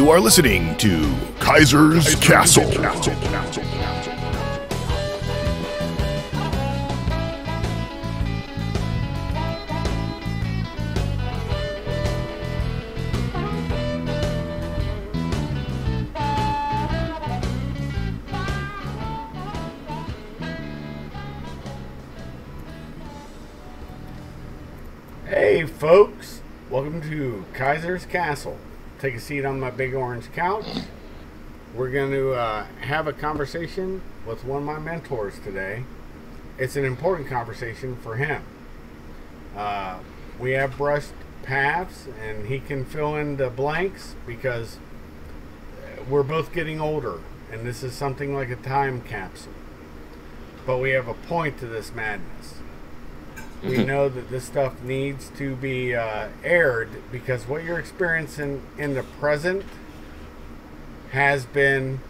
You are listening to Kaisers Kastle. Hey folks, welcome to Kaisers Kastle. Take a seat on my big orange couch. We're going to have a conversation with one of my mentors today. It's an important conversation for him. We have brushed paths and he can fill in the blanks because we're both getting older and this is something like a time capsule. But we have a point to this madness. We know that this stuff needs to be aired because what you're experiencing in the present has been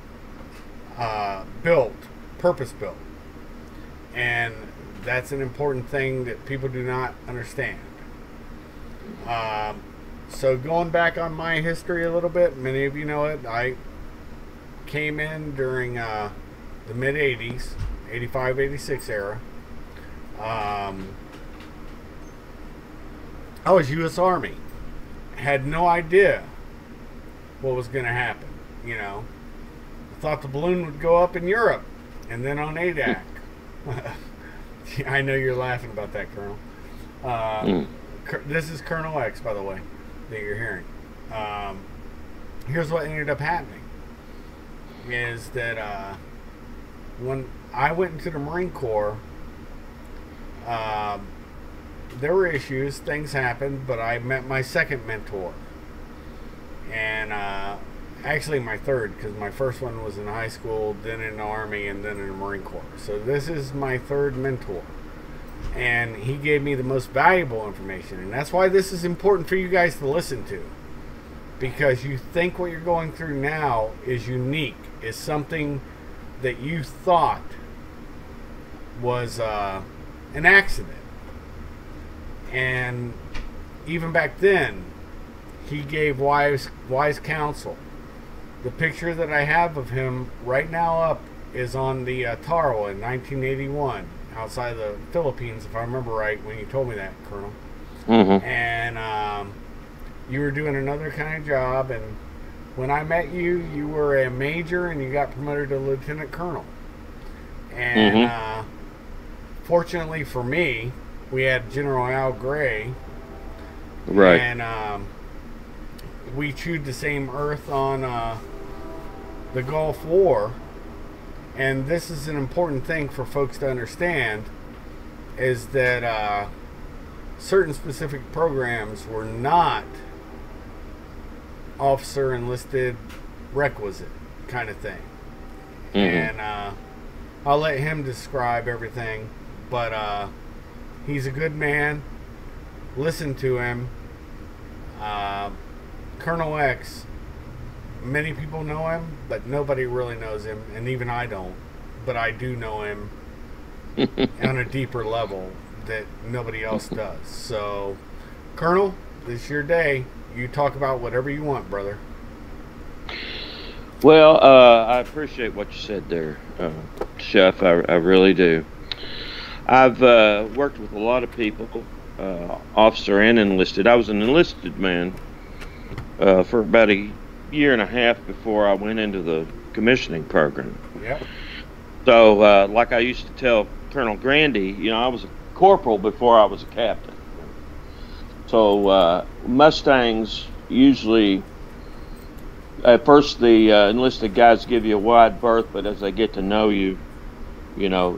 purpose-built. And that's an important thing that people do not understand. So going back on my history a little bit, many of you know it, I came in during the mid-80s, 85, 86 era. I was U.S. Army. Had no idea what was going to happen, you know. I thought the balloon would go up in Europe and then on ADAC. I know you're laughing about that, Colonel. This is Col X, by the way, that you're hearing. Here's what ended up happening. Is that when I went into the Marine Corps, there were issues, things happened, but I met my second mentor. And actually my third, because my first one was in high school, then in the Army, and then in the Marine Corps. So this is my third mentor. And he gave me the most valuable information. And that's why this is important for you guys to listen to. Because you think what you're going through now is unique, is something that you thought was an accident. And even back then, he gave wise counsel. The picture that I have of him right now up is on the Taro in 1981, outside of the Philippines, if I remember right, when you told me that, Colonel. And you were doing another kind of job, and when I met you, you were a major, and you got promoted to lieutenant colonel. And fortunately for me, we had General Al Gray, right? And we chewed the same earth on the Gulf War. And this is an important thing for folks to understand, is that certain specific programs were not officer enlisted requisite kind of thing. And I'll let him describe everything, but he's a good man. Listen to him. Col X, many people know him, but nobody really knows him, and even I don't. But I do know him on a deeper level that nobody else does. So, Colonel, this is your day. You talk about whatever you want, brother. Well, I appreciate what you said there, Chef. I really do. I've worked with a lot of people, officer and enlisted. I was an enlisted man for about a year and a half before I went into the commissioning program. Yep. So, like I used to tell Colonel Grandy, you know, I was a corporal before I was a captain. So, Mustangs usually, at first the enlisted guys give you a wide berth, but as they get to know you, you know,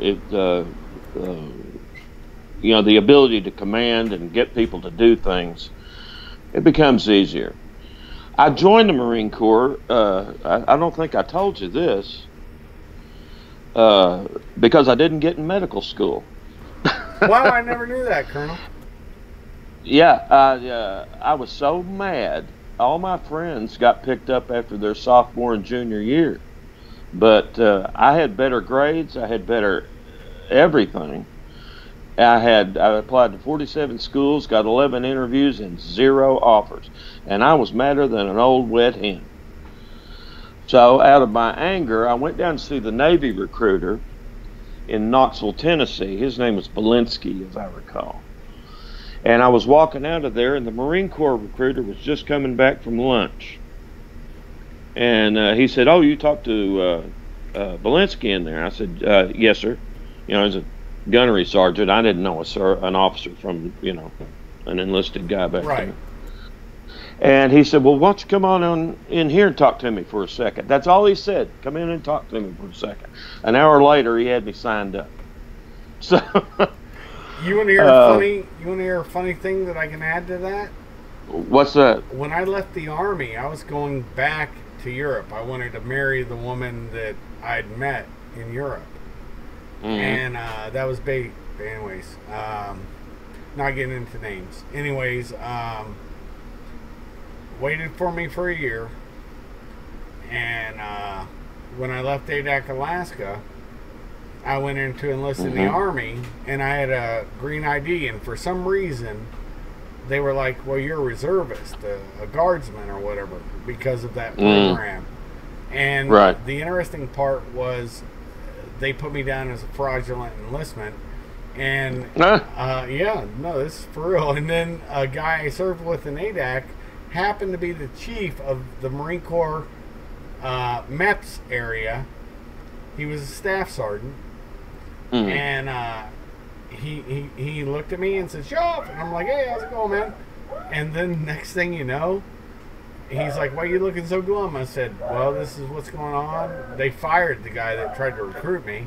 you know, the ability to command and get people to do things, it becomes easier. I joined the Marine Corps. I don't think I told you this, because I didn't get in medical school. Wow, I never knew that, Colonel. Yeah, I was so mad. All my friends got picked up after their sophomore and junior year, but I had better grades. I had better everything. I applied to 47 schools, got 11 interviews, and 0 offers. And I was madder than an old wet hen. So out of my anger, I went down to see the Navy recruiter in Knoxville, Tennessee. His name was Belinsky, as I recall. And I was walking out of there, and the Marine Corps recruiter was just coming back from lunch. And he said, "Oh, you talked to Belinsky in there?" I said, "Yes, sir." You know, as a gunnery sergeant, I didn't know an officer from, you know, an enlisted guy back then. And he said, "Well, why don't you come on in here and talk to me for a second?" That's all he said. "Come in and talk to me for a second." An hour later, he had me signed up. So, you want to hear a funny? You want to hear a funny thing that I can add to that? What's that? When I left the Army, I was going back to Europe. I wanted to marry the woman that I'd met in Europe, and that was bait. Anyways, not getting into names. Anyways, waited for me for a year, and when I left Adak, Alaska, I went in to enlist in the Army, and I had a green ID, and for some reason they were like, "Well, you're a reservist, a guardsman or whatever," because of that program. And the interesting part was they put me down as a fraudulent enlistment, and yeah, no, this is for real. And then a guy I served with in Adak happened to be the chief of the Marine Corps MEPS area. He was a staff sergeant, and he looked at me and said, "Show up," and I'm like, "Hey, how's it going, man?" And then next thing you know, he's like, "Why are you looking so glum?" I said, "Well, this is what's going on." They fired the guy that tried to recruit me,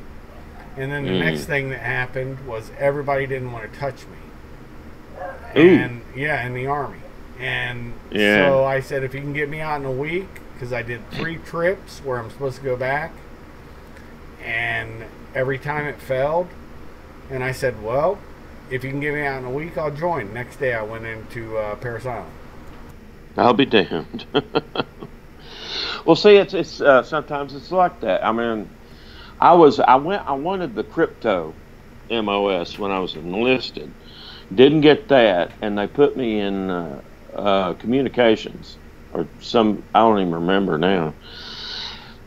and then the next thing that happened was everybody didn't want to touch me. And yeah, in the Army. And so I said, if you can get me out in a week, because I did 3 trips where I'm supposed to go back, and every time it failed, and I said, well, if you can get me out in a week, I'll join. Next day I went into Parris Island. I'll be damned. Well, see, it's sometimes it's like that. I mean, I wanted the crypto MOS when I was enlisted. Didn't get that, and they put me in communications or some, I don't even remember now.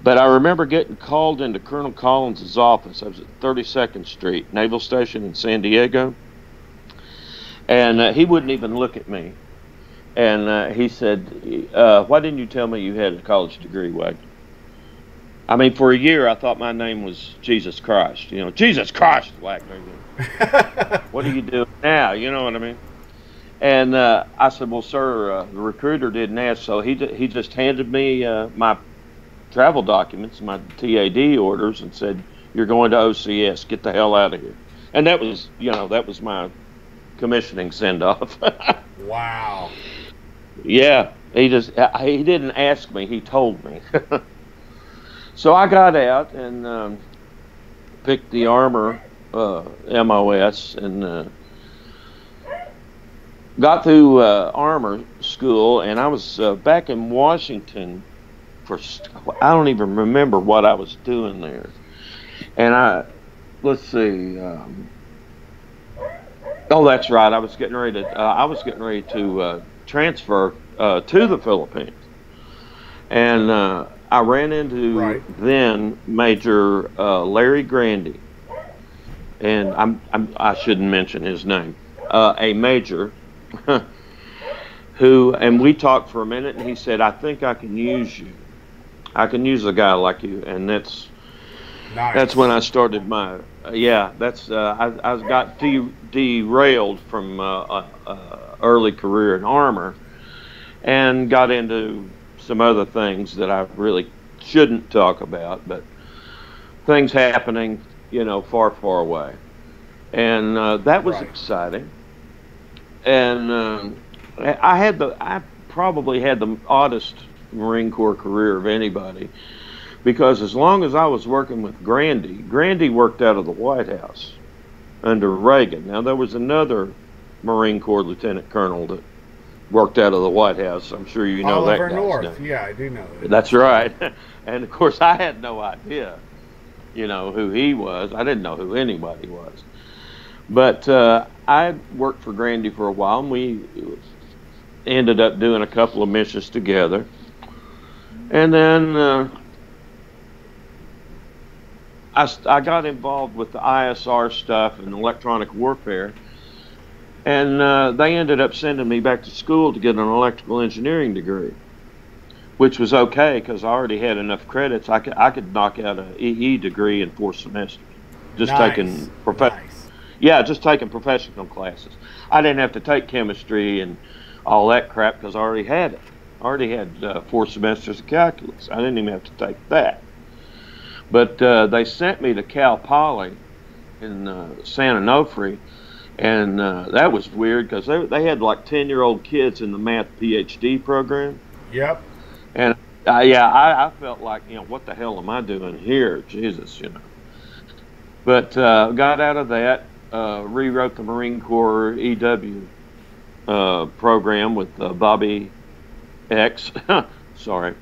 But I remember getting called into Colonel Collins's office. I was at 32nd Street, Naval Station in San Diego. And he wouldn't even look at me. And he said, "Why didn't you tell me you had a college degree, Wade?" I mean, for a year, I thought my name was Jesus Christ. You know, Jesus Christ, Wagner. What are you doing now? You know what I mean? And I said, "Well, sir, the recruiter didn't ask." So he just handed me my travel documents, my TAD orders, and said, "You're going to OCS. Get the hell out of here." And that was, you know, that was my commissioning send-off. Wow. Yeah, he didn't ask me. He told me. So I got out and picked the armor MOS and got through armor school, and I was back in Washington for, I don't even remember what I was doing there. And let's see, oh, that's right, I was getting ready to transfer to the Philippines. And I ran into then Major Larry Grandy, and I shouldn't mention his name, a major who, and we talked for a minute, and he said, "I think I can use you. I can use a guy like you." And that's nice. That's when I started my I got derailed from early career in armor and got into some other things that I really shouldn't talk about, but things happening, you know, far, far away. And that was exciting. And I probably had the oddest Marine Corps career of anybody, because as long as I was working with Grandy worked out of the White House under Reagan. Now, there was another Marine Corps lieutenant colonel that worked out of the White House. I'm sure you know Oliver that guy's North. name. Yeah, I do know that. That's right. And of course, I had no idea, you know, who he was. I didn't know who anybody was. But I worked for Grandy for a while, and we ended up doing a couple of missions together. And then I got involved with the ISR stuff and electronic warfare, and they ended up sending me back to school to get an electrical engineering degree, which was okay because I already had enough credits. I could knock out an EE degree in 4 semesters, just taking just taking professional classes. I didn't have to take chemistry and all that crap because I already had it. I already had 4 semesters of calculus. I didn't even have to take that. But they sent me to Cal Poly in San Onofre, and that was weird because they had like 10-year-old kids in the math PhD program. Yep. And I felt like, what the hell am I doing here? Jesus, But got out of that, rewrote the Marine Corps EW program with Bobby X, sorry,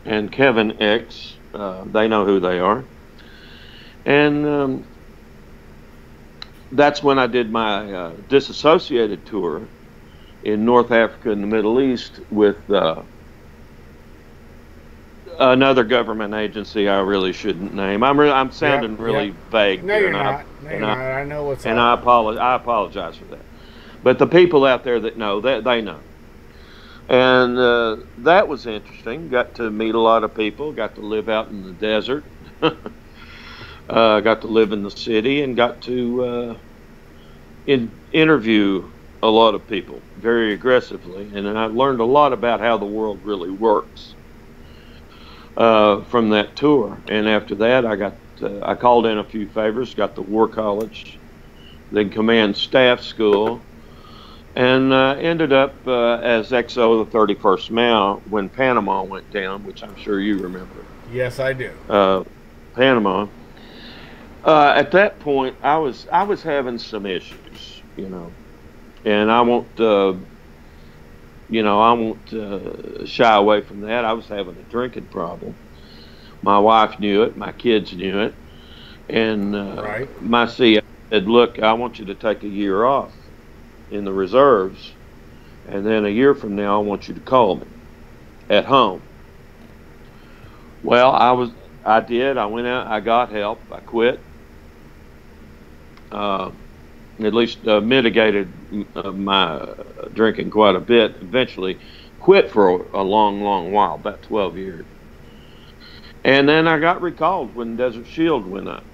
and Kevin X. They know who they are. And that's when I did my disassociated tour in North Africa and the Middle East with another government agency I really shouldn't name. I'm sounding really vague. No, you're not. I know what's up. And I apologize for that. But the people out there that know, they know. And that was interesting. Got to meet a lot of people. Got to live out in the desert. Got to live in the city, and got to interview a lot of people very aggressively. And I learned a lot about how the world really works from that tour. And after that, I called in a few favors. Got the War College, then Command Staff School. And ended up as XO of the 31st Mao when Panama went down, which I'm sure you remember. Yes, I do. Panama. At that point, I was having some issues, and I won't shy away from that. I was having a drinking problem. My wife knew it. My kids knew it, and my CEO said, "Look, I want you to take a year off in the reserves, and then a year from now I want you to call me at home." Well, I did. I went out, I got help, I quit. At least mitigated my drinking quite a bit. Eventually quit for a long while, about 12 years. And then I got recalled when Desert Shield went up.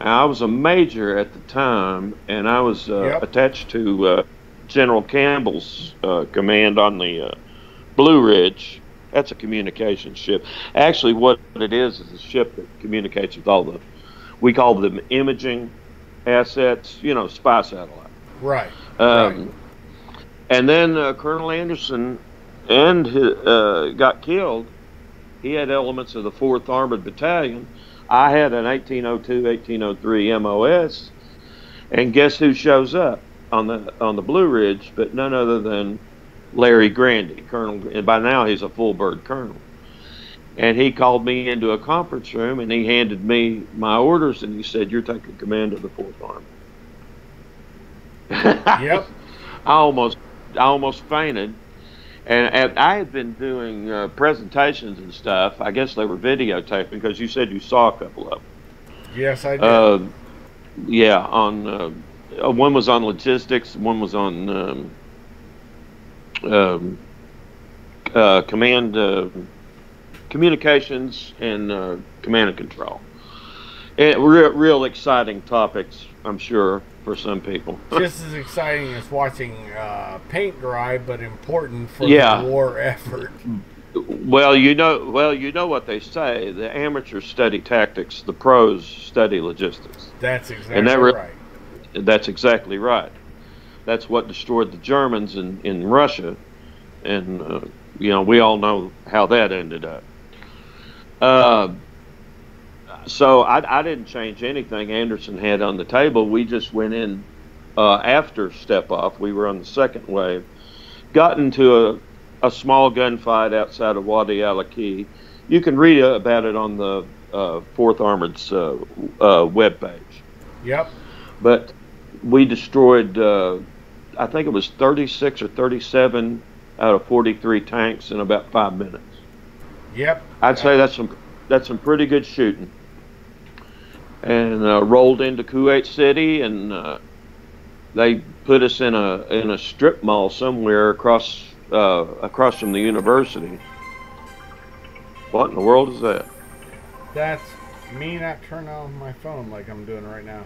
I was a major at the time, and I was attached to General Campbell's command on the Blue Ridge. That's a communications ship. Actually, what it is a ship that communicates with all we call them imaging assets, spy satellite. Right. And then Colonel Anderson got killed. He had elements of the 4th Armored Battalion. I had an 1802, 1803 MOS, and guess who shows up on the Blue Ridge but none other than Larry Grandy, Colonel, and by now he's a full bird colonel. And he called me into a conference room and he handed me my orders and he said, "You're taking command of the 4th Army." Yep. I almost fainted. And I had been doing presentations and stuff. I guess they were videotaping because you said you saw a couple of them. Yes, I did. On one was on logistics, one was on command communications and command and control. And real exciting topics, I'm sure, for some people. Just as exciting as watching paint dry, but important for the war effort. Well, you know what they say: the amateurs study tactics, the pros study logistics. That's exactly right. That's exactly right. That's what destroyed the Germans in Russia, and we all know how that ended up. So I didn't change anything Anderson had on the table. We just went in after step off. We were on the second wave. Got into a small gunfight outside of Wadi al-Aki. You can read about it on the 4th Armored's webpage. Yep. But we destroyed, I think it was 36 or 37 out of 43 tanks in about 5 minutes. Yep. I'd say that's some pretty good shooting. and rolled into Kuwait City, and they put us in a strip mall somewhere across from the university. What in the world is that? That's me not turning on my phone like I'm doing right now.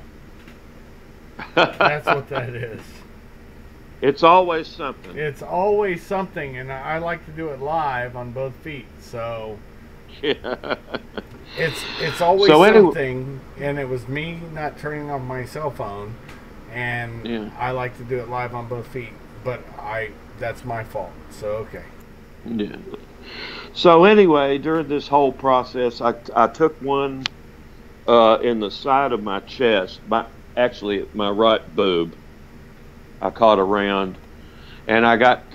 That's what that is. It's always something. It's always something, and I like to do it live on both feet. So Yeah. it's always something, and it was me not turning on my cell phone, and I like to do it live on both feet. But that's my fault. So okay. Yeah. So anyway, during this whole process, I took one in the side of my chest, actually my right boob. I caught a round, and I got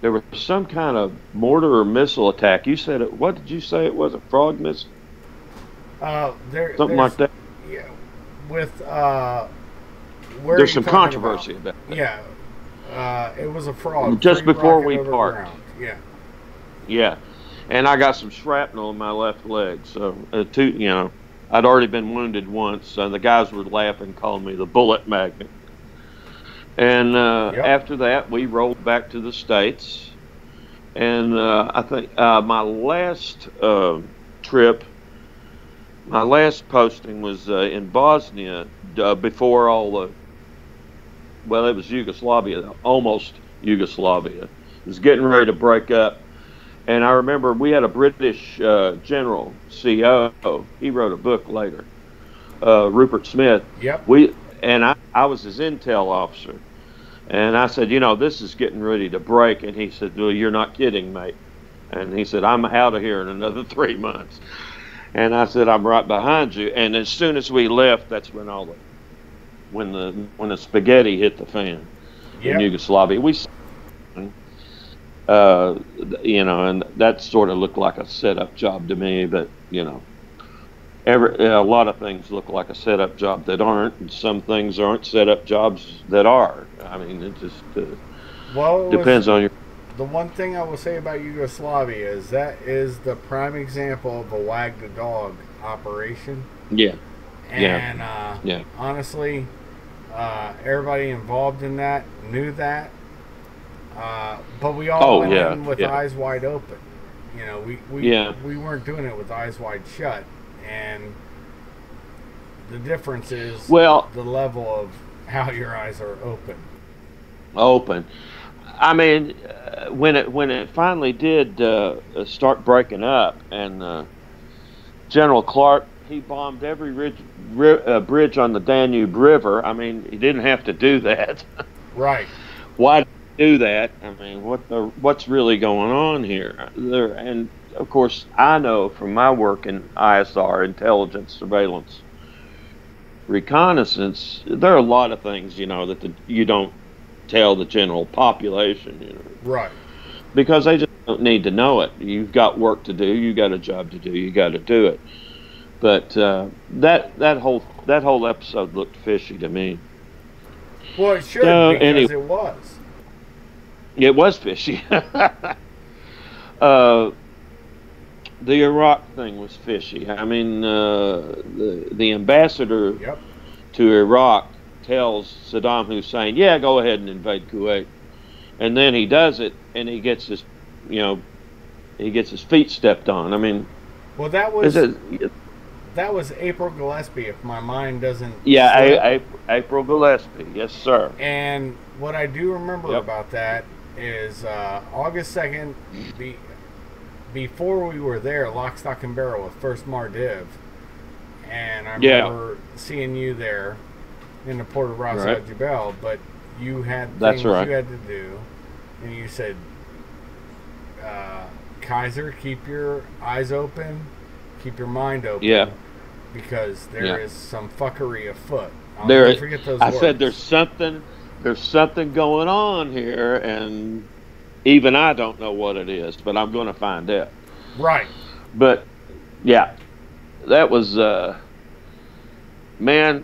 there was some kind of mortar or missile attack. You said it. What did you say it was? A frog missile? Something like that. Yeah, with where there's some controversy about that. Yeah, it was a frog. Just before we parked. Yeah. Yeah, and I got some shrapnel in my left leg. So I'd already been wounded once, and the guys were laughing, calling me the bullet magnet. And after that, we rolled back to the States. And I think my last trip, my last posting was in Bosnia before all the, well, it was Yugoslavia, almost Yugoslavia. It was getting ready to break up. And I remember we had a British general, CO. He wrote a book later, Rupert Smith. Yep. I was his intel officer. And I said, this is getting ready to break. And he said, well, you're not kidding, mate. And he said, I'm out of here in another 3 months. And I said, I'm right behind you. And as soon as we left, that's when when the spaghetti hit the fan in Yugoslavia. And that sort of looked like a setup job to me. But, a lot of things look like a setup job that aren't, and some things aren't setup jobs that are. I mean, it just depends on your. The one thing I will say about Yugoslavia is that is the prime example of a wag the dog operation. Yeah. And honestly, everybody involved in that knew that, but we all went in with eyes wide open. We weren't doing it with eyes wide shut. And the difference is the level of how your eyes are open. I mean, when it finally did start breaking up, and General Clark, he bombed every bridge on the Danube River. I mean, he didn't have to do that. Right. Why did he do that? I mean, what's really going on here? And of course, I know from my work in ISR, intelligence, surveillance, reconnaissance, there are a lot of things, that you don't tell the general population, Right. Because they just don't need to know it. You've got work to do. You got a job to do. You got to do it. But that whole episode looked fishy to me. Well, it should because it was. It was fishy. The Iraq thing was fishy. I mean, the ambassador to Iraq tells Saddam Hussein, "Yeah, go ahead and invade Kuwait," and then he does it, and he gets his feet stepped on. I mean, well, that was April Gillespie, if my mind doesn't. Yeah, April Gillespie, yes, sir. And what I do remember about that is August 2nd. Before we were there, lock, stock, and barrel with First Mardiv, and I remember seeing you there in the port of Ras Al Jabal, but you had things you had to do, and you said, Kaiser, keep your eyes open, keep your mind open, because there is some fuckery afoot. I'll never forget those words. Said there's something going on here, and even I don't know what it is, but I'm going to find out. Right. But, that was, man,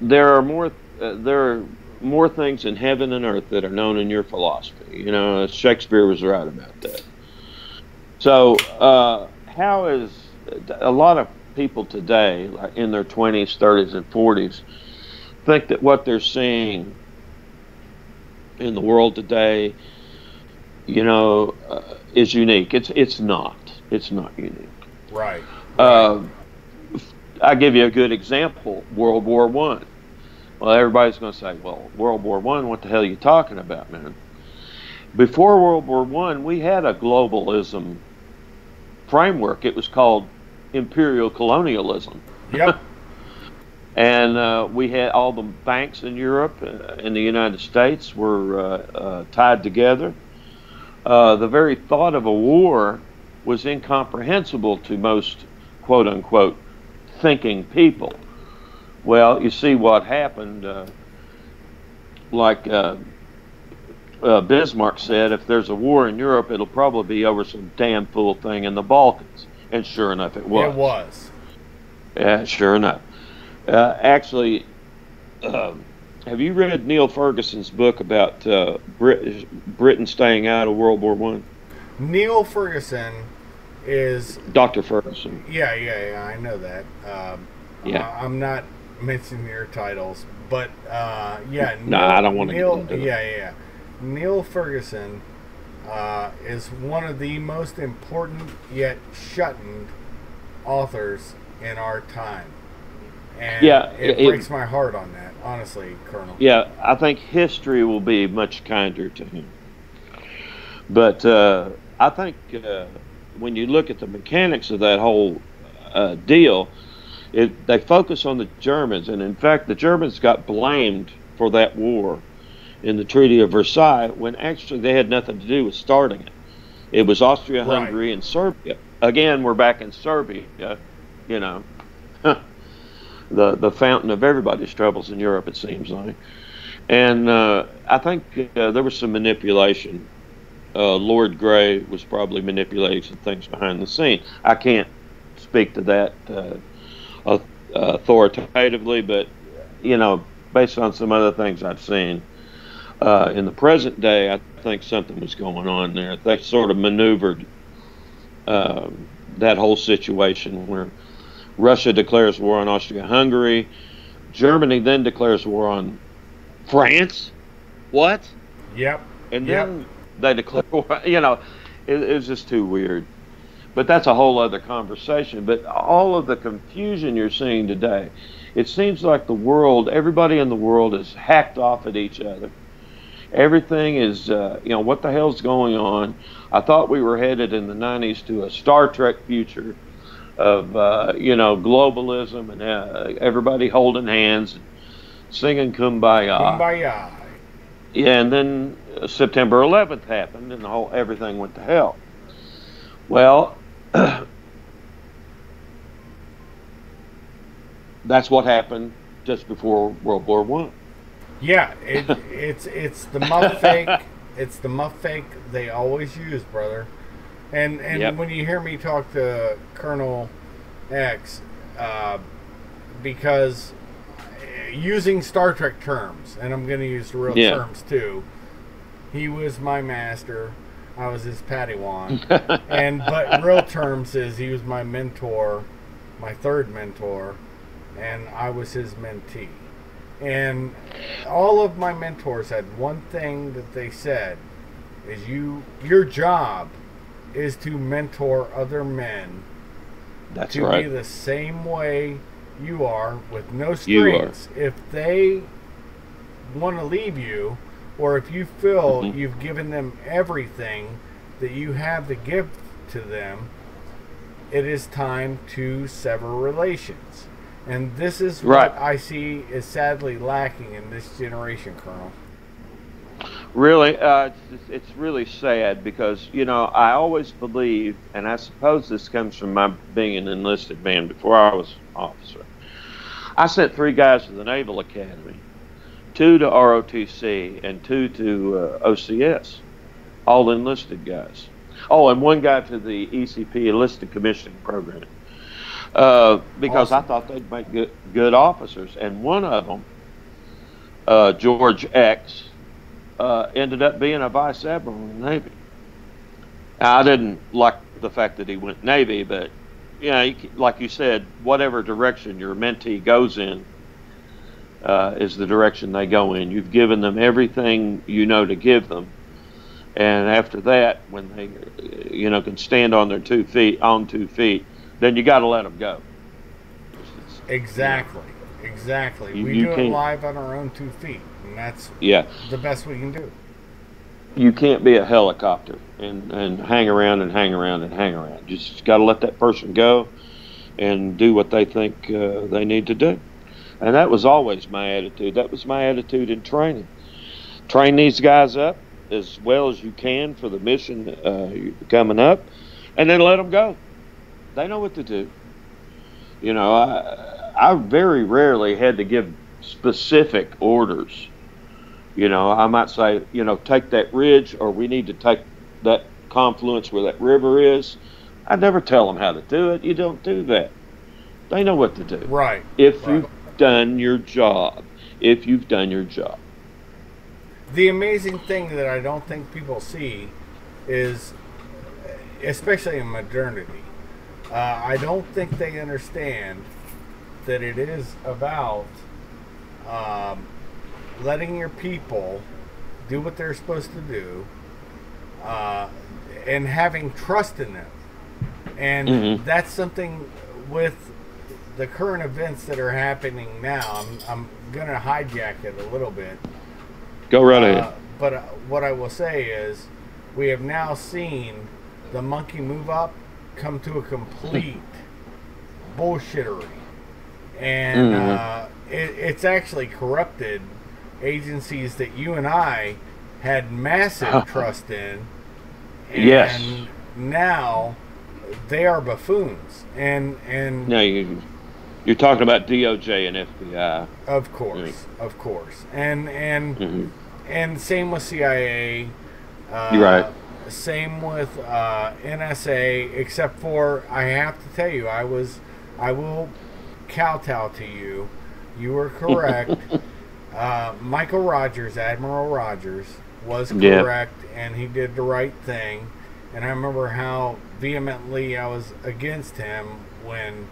there are more things in heaven and earth that are known in your philosophy. Shakespeare was right about that. So, how is a lot of people today, like in their 20s, 30s, and 40s, think that what they're seeing in the world today, is unique. It's not. It's not unique. Right. I'll give you a good example. World War One. Well, everybody's going to say, "Well, World War One, what the hell are you talking about, man?" Before World War One, we had a globalism framework. It was called imperial colonialism. Yep. And we had all the banks in Europe and the United States were tied together. The very thought of a war was incomprehensible to most quote-unquote thinking people. Well, you see what happened. Bismarck said, if there's a war in Europe, it'll probably be over some damn fool thing in the Balkans. And sure enough, it was. It was. Yeah, sure enough. Actually, have you read Neil Ferguson's book about Britain staying out of World War One? Neil Ferguson is Dr. Ferguson. Yeah, I know that. Yeah. I'm not mentioning your titles, but yeah. No, I don't want to Neil, get into yeah. Neil Ferguson is one of the most important yet shunned authors in our time. And it breaks my heart on that, honestly, Colonel. Yeah, I think history will be much kinder to him. But I think when you look at the mechanics of that whole deal, they focus on the Germans. And in fact, the Germans got blamed for that war in the Treaty of Versailles when actually they had nothing to do with starting it. It was Austria-Hungary and Serbia. Again, we're back in Serbia, the fountain of everybody's troubles in Europe, it seems like. And I think there was some manipulation. Lord Grey was probably manipulating some things behind the scene. I can't speak to that authoritatively, but based on some other things I've seen in the present day, I think something was going on there. They sort of maneuvered that whole situation where Russia declares war on Austria-Hungary. Germany then declares war on France. What? Yep. And then they declare war. It was just too weird. But that's a whole other conversation. But all of the confusion you're seeing today, it seems like everybody in the world is hacked off at each other. Everything is, what the hell's going on? I thought we were headed in the 90s to a Star Trek future of globalism and everybody holding hands and singing Kumbaya. Kumbaya. Yeah, and then September 11th happened and everything went to hell. Well, that's what happened just before World War One. Yeah, it's the muff fake. It's the muff fake they always use, brother. And when you hear me talk to Colonel X, because using Star Trek terms, and I'm going to use the real terms too, he was my master, I was his Padawan, but real terms is he was my mentor, my third mentor, and I was his mentee. And all of my mentors had one thing that they said, is your job is to mentor other men. That's to right. be the same way you are, with no strings. If they want to leave you, or if you feel you've given them everything that you have to give to them, it is time to sever relations. And this is what I see is sadly lacking in this generation, Colonel. Really, it's really sad because, I always believe, and I suppose this comes from my being an enlisted man before I was an officer. I sent 3 guys to the Naval Academy, 2 to ROTC, and 2 to OCS, all enlisted guys. Oh, and 1 guy to the ECP, Enlisted Commissioning Program, because I thought they'd make good officers. And one of them, George X, ended up being a vice admiral in the Navy. Now, I didn't like the fact that he went Navy, but Yeah, like you said, whatever direction your mentee goes in is the direction they go in. You've given them everything you know to give them, and after that, when they, can stand on their 2 feet, then you got to let them go. Exactly. Exactly. We do it live on our own 2 feet, and that's the best we can do. You can't be a helicopter and hang around and hang around and hang around. You just got to let that person go and do what they think they need to do. And that was always my attitude. That was my attitude in training. Train these guys up as well as you can for the mission coming up, and then let them go. They know what to do. I very rarely had to give specific orders. I might say, take that ridge, or we need to take that confluence where that river is. I never tell them how to do it. You don't do that. They know what to do. Right. If you've done your job. If you've done your job. The amazing thing that I don't think people see is, especially in modernity, I don't think they understand that it is about letting your people do what they're supposed to do, and having trust in them. And that's something with the current events that are happening now. I'm going to hijack it a little bit. Go right ahead. But what I will say is, we have now seen the monkey move up come to a complete bullshittery. And it's actually corrupted agencies that you and I had massive trust in. And now they are buffoons. And now you're talking about DOJ and FBI. Of course. And same with CIA. You're right. Same with NSA, except for, I have to tell you, I will kowtow to you. You were correct. Michael Rogers, Admiral Rogers, was correct, and he did the right thing. And I remember how vehemently I was against him when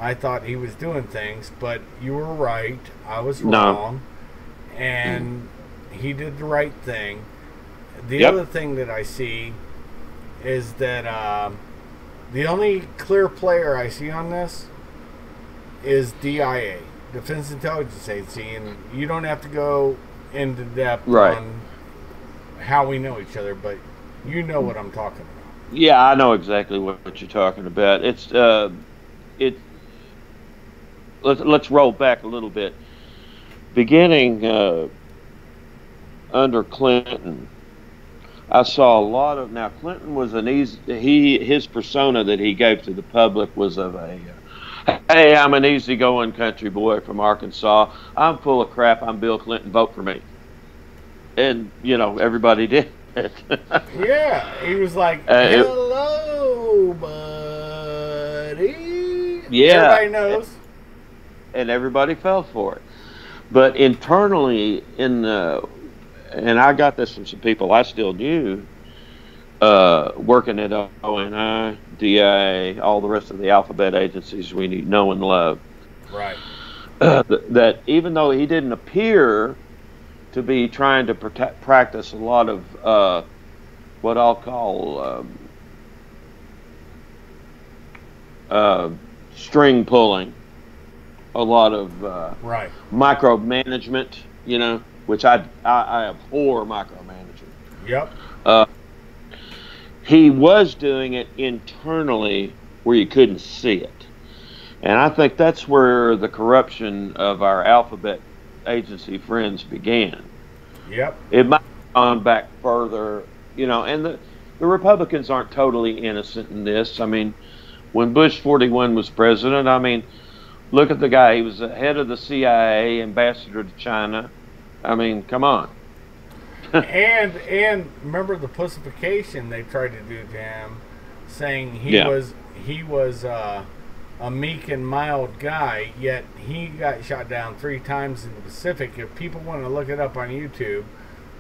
I thought he was doing things, but you were right. I was wrong. And he did the right thing. The other thing that I see is that the only clear player I see on this is DIA, Defense Intelligence Agency, and you don't have to go into depth on how we know each other, but you know what I'm talking about. Yeah, I know exactly what you're talking about. Let's roll back a little bit. Beginning under Clinton, I saw a lot of. Now, Clinton was his persona that he gave to the public was of a, hey, I'm an easygoing country boy from Arkansas. I'm full of crap. I'm Bill Clinton. Vote for me. And everybody did. Yeah, he was like, hello, buddy. Yeah, everybody knows. And everybody fell for it. But internally, and I got this from some people I still knew, working at ONI, DIA, all the rest of the alphabet agencies we know and love. Right. That even though he didn't appear to be trying to practice a lot of what I'll call string pulling, a lot of micromanagement, which I abhor micromanagement. Yep. He was doing it internally where you couldn't see it. And I think that's where the corruption of our alphabet agency friends began. Yep. It might have gone back further, and the Republicans aren't totally innocent in this. I mean, when Bush 41 was president, look at the guy. He was the head of the CIA, ambassador to China. I mean, come on. and remember the pussification they tried to do to him, saying he was a meek and mild guy, yet he got shot down 3 times in the Pacific. If people want to look it up on YouTube,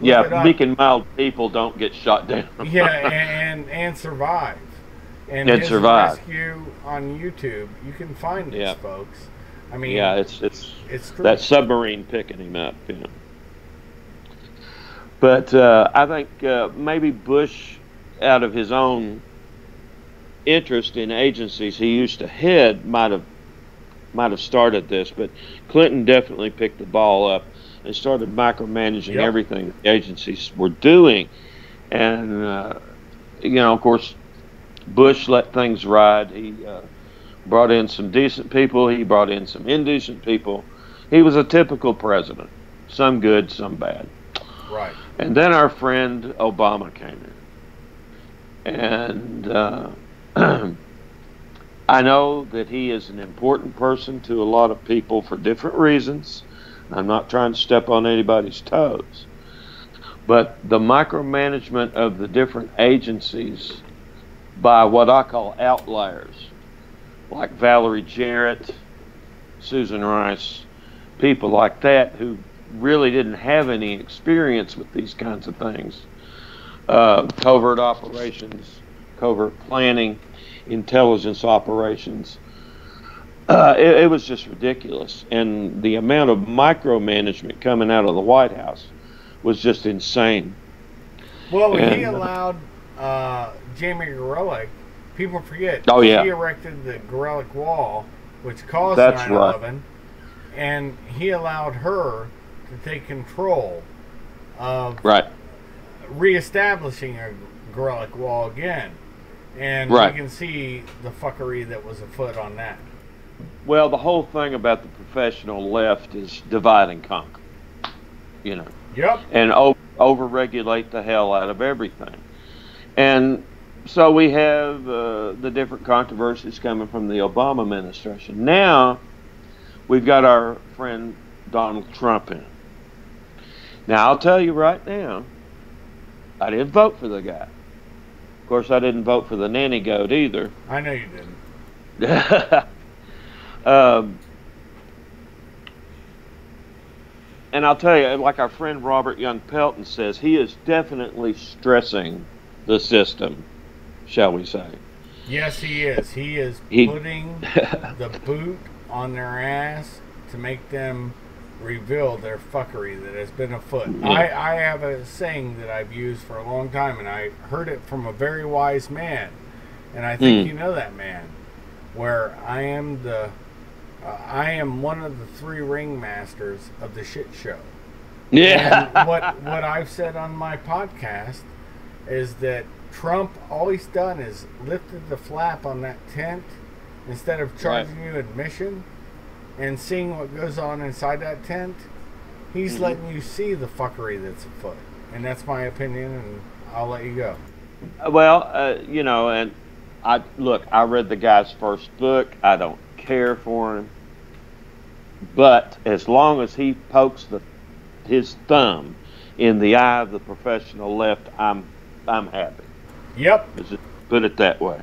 meek and mild people don't get shot down. Yeah, and survive. And it his survived. rescue on YouTube, you can find this, folks. I mean, yeah, it's true. that submarine picking him up. But I think maybe Bush, out of his own interest in agencies he used to head, might have started this. But Clinton definitely picked the ball up and started micromanaging everything the agencies were doing. And of course, Bush let things ride. He brought in some decent people. He brought in some indecent people. He was a typical president, some good, some bad. Right. And then our friend Obama came in. And I know that he is an important person to a lot of people for different reasons. I'm not trying to step on anybody's toes. But the micromanagement of the different agencies by what I call outliers, like Valerie Jarrett, Susan Rice, people like that who really didn't have any experience with these kinds of things. Covert operations, covert planning, intelligence operations. It was just ridiculous. And the amount of micromanagement coming out of the White House was just insane. Well, he allowed Jamie Gorelick, people forget, she erected the Gorelick Wall, which caused 9/11, right. And he allowed her to take control of reestablishing a Gorelick Wall again. And you can see the fuckery that was afoot on that. Well, the whole thing about the professional left is divide and conquer, Yep. And over-regulate the hell out of everything. And so we have the different controversies coming from the Obama administration. Now, we've got our friend Donald Trump in. Now, I'll tell you right now, I didn't vote for the guy. Of course, I didn't vote for the nanny goat either. I know you didn't. And I'll tell you, like our friend Robert Young Pelton says, he is definitely stressing the system, shall we say. Yes, he is. He is putting the boot on their ass to make them reveal their fuckery that has been afoot. I have a saying that I've used for a long time, and I heard it from a very wise man, and I think you know that man, where I am one of the three ringmasters of the shit show. Yeah. And what I've said on my podcast is that Trump, all he's done is lifted the flap on that tent instead of charging you admission and seeing what goes on inside that tent. He's letting you see the fuckery that's afoot. And that's my opinion, and I'll let you go. Well, and I read the guy's first book. I don't care for him. But as long as he pokes his thumb in the eye of the professional left, I'm happy. Yep. Let's just put it that way.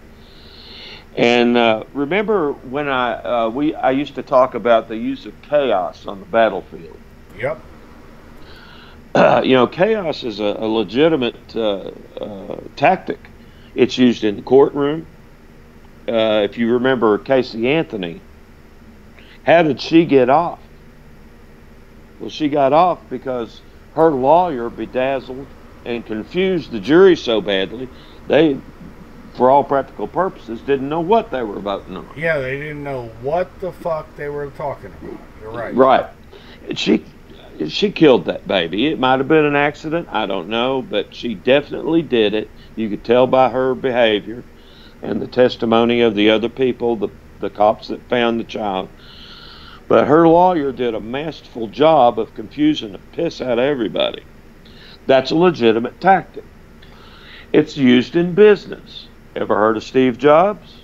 And remember when I used to talk about the use of chaos on the battlefield. Yep. Chaos is a legitimate tactic. It's used in the courtroom. If you remember Casey Anthony, how did she get off? Well, she got off because her lawyer bedazzled and confused the jury so badly, they, for all practical purposes, didn't know what they were voting on. Yeah, they didn't know what the fuck they were talking about. You're right. Right. She killed that baby. It might have been an accident, I don't know, but she definitely did it. You could tell by her behavior and the testimony of the other people, the cops that found the child. But her lawyer did a masterful job of confusing the piss out of everybody. That's a legitimate tactic. It's used in business. Ever heard of Steve Jobs?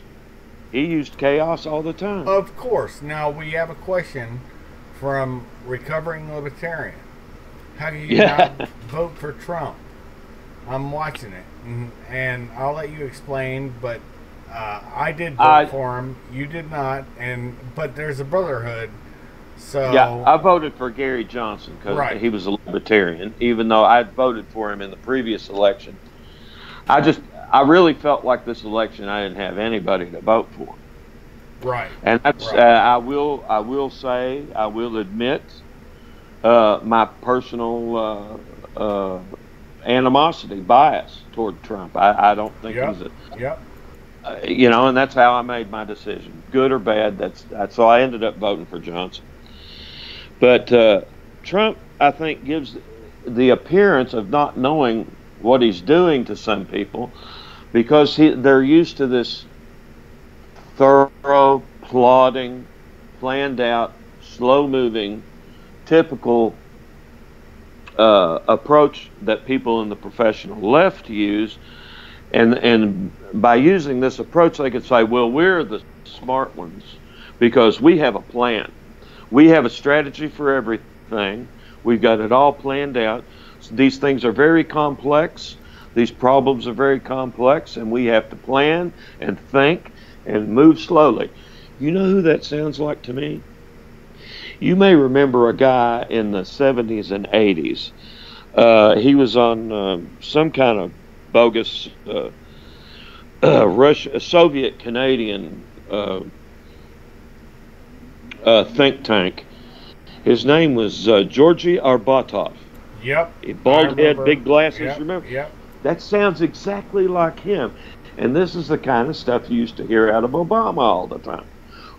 He used chaos all the time. Of course. Now we have a question from Recovering Libertarian. How do you not vote for Trump? I'm watching it, and I'll let you explain, but I did vote for him. You did not, but there's a brotherhood. So yeah, I voted for Gary Johnson because he was a libertarian, even though I voted for him in the previous election. I really felt like this election I didn't have anybody to vote for. Right. And that's Right. I will say, I will admit my personal animosity, bias toward Trump. I don't think Yep. he's a Yep. you know, and that's how I made my decision, good or bad. That's so I ended up voting for Johnson. But Trump, I think, gives the appearance of not knowing what he's doing to some people, because they're used to this thorough, plodding, planned out, slow moving, typical approach that people in the professional left use. And by using this approach, they could say, well, we're the smart ones because we have a plan. We have a strategy for everything. We've got it all planned out. These things are very complex. These problems are very complex, and we have to plan and think and move slowly. You know who that sounds like to me? You may remember a guy in the 70s and 80s. He was on some kind of bogus Soviet Canadian think tank. His name was Georgy Arbatov. Yep. Bald head, big glasses. Yep. Remember? Yep. That sounds exactly like him. And this is the kind of stuff you used to hear out of Obama all the time.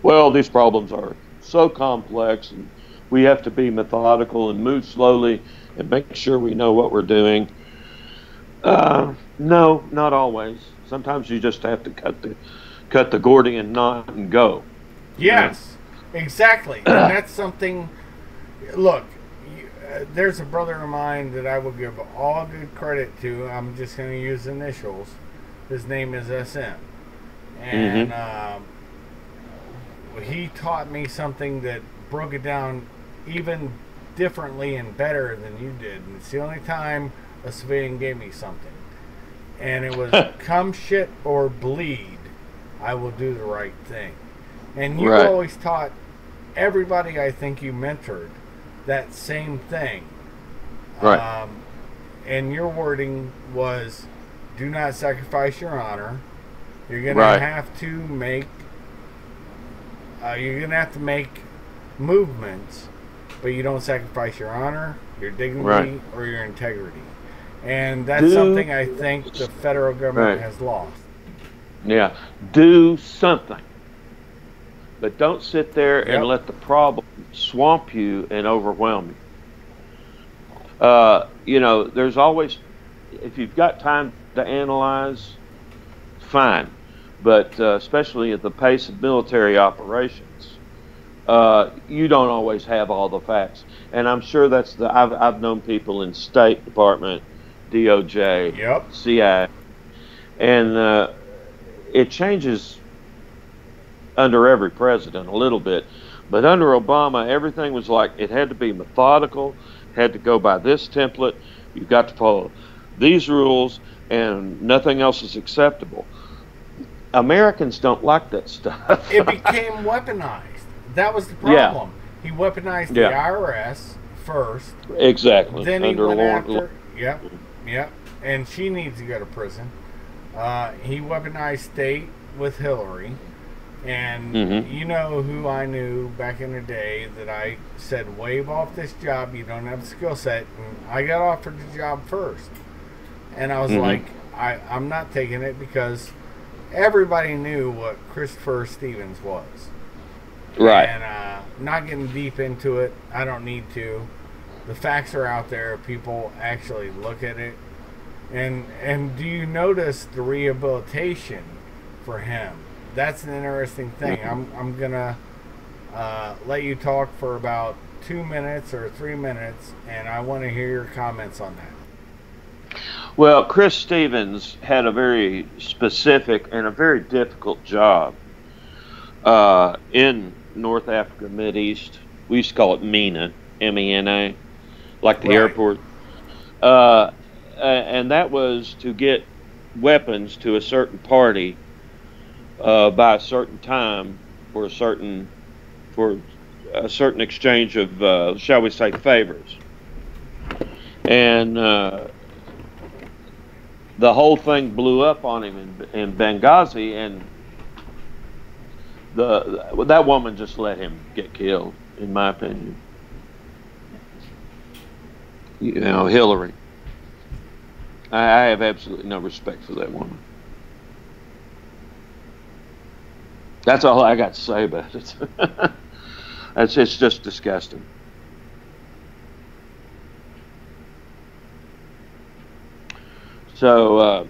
Well, these problems are so complex, and we have to be methodical and move slowly and make sure we know what we're doing. No, not always. Sometimes you just have to cut the Gordian knot and go. Yes, exactly. And that's something. Look, there's a brother of mine that I will give all good credit to. I'm just going to use initials. His name is SM. And he taught me something that broke it down even differently and better than you did. And it's the only time a civilian gave me something. And it was, come shit or bleed, I will do the right thing. And you always taught everybody I think you mentored that same thing. Right. And your wording was, do not sacrifice your honor. You're gonna have to make movements, but you don't sacrifice your honor, your dignity, or your integrity. And that's something I think the federal government has lost. Yeah. Do something. But don't sit there and let the problem swamp you and overwhelm you. You know, there's always, if you've got time to analyze, fine. But especially at the pace of military operations, you don't always have all the facts. And I'm sure that's I've known people in State Department, DOJ, CIA, and it changes under every president a little bit. But under Obama, everything was like, it had to be methodical, had to go by this template, you've got to follow these rules, and nothing else is acceptable. Americans don't like that stuff. It became weaponized. That was the problem. He weaponized the IRS first. Exactly. Then he under went law. Yep. And she needs to go to prison. He weaponized state with Hillary. And you know who I knew back in the day that I said, wave off this job, you don't have the skill set. And I got offered the job first. And I was like, I'm not taking it, because everybody knew what Christopher Stevens was. Right. And not getting deep into it, I don't need to. The facts are out there. People actually look at it. And do you notice the rehabilitation for him? That's an interesting thing. I'm gonna let you talk for about 2 minutes or 3 minutes, and I want to hear your comments on that. Well, Chris Stevens had a very specific and a very difficult job in North Africa, Mideast. We used to call it MENA, MENA, like the airport. And that was to get weapons to a certain party by a certain time for a certain exchange of, shall we say, favors. And the whole thing blew up on him in Benghazi, and that woman just let him get killed, in my opinion. You know, Hillary. I have absolutely no respect for that woman. That's all I got to say about it. It's just disgusting. So,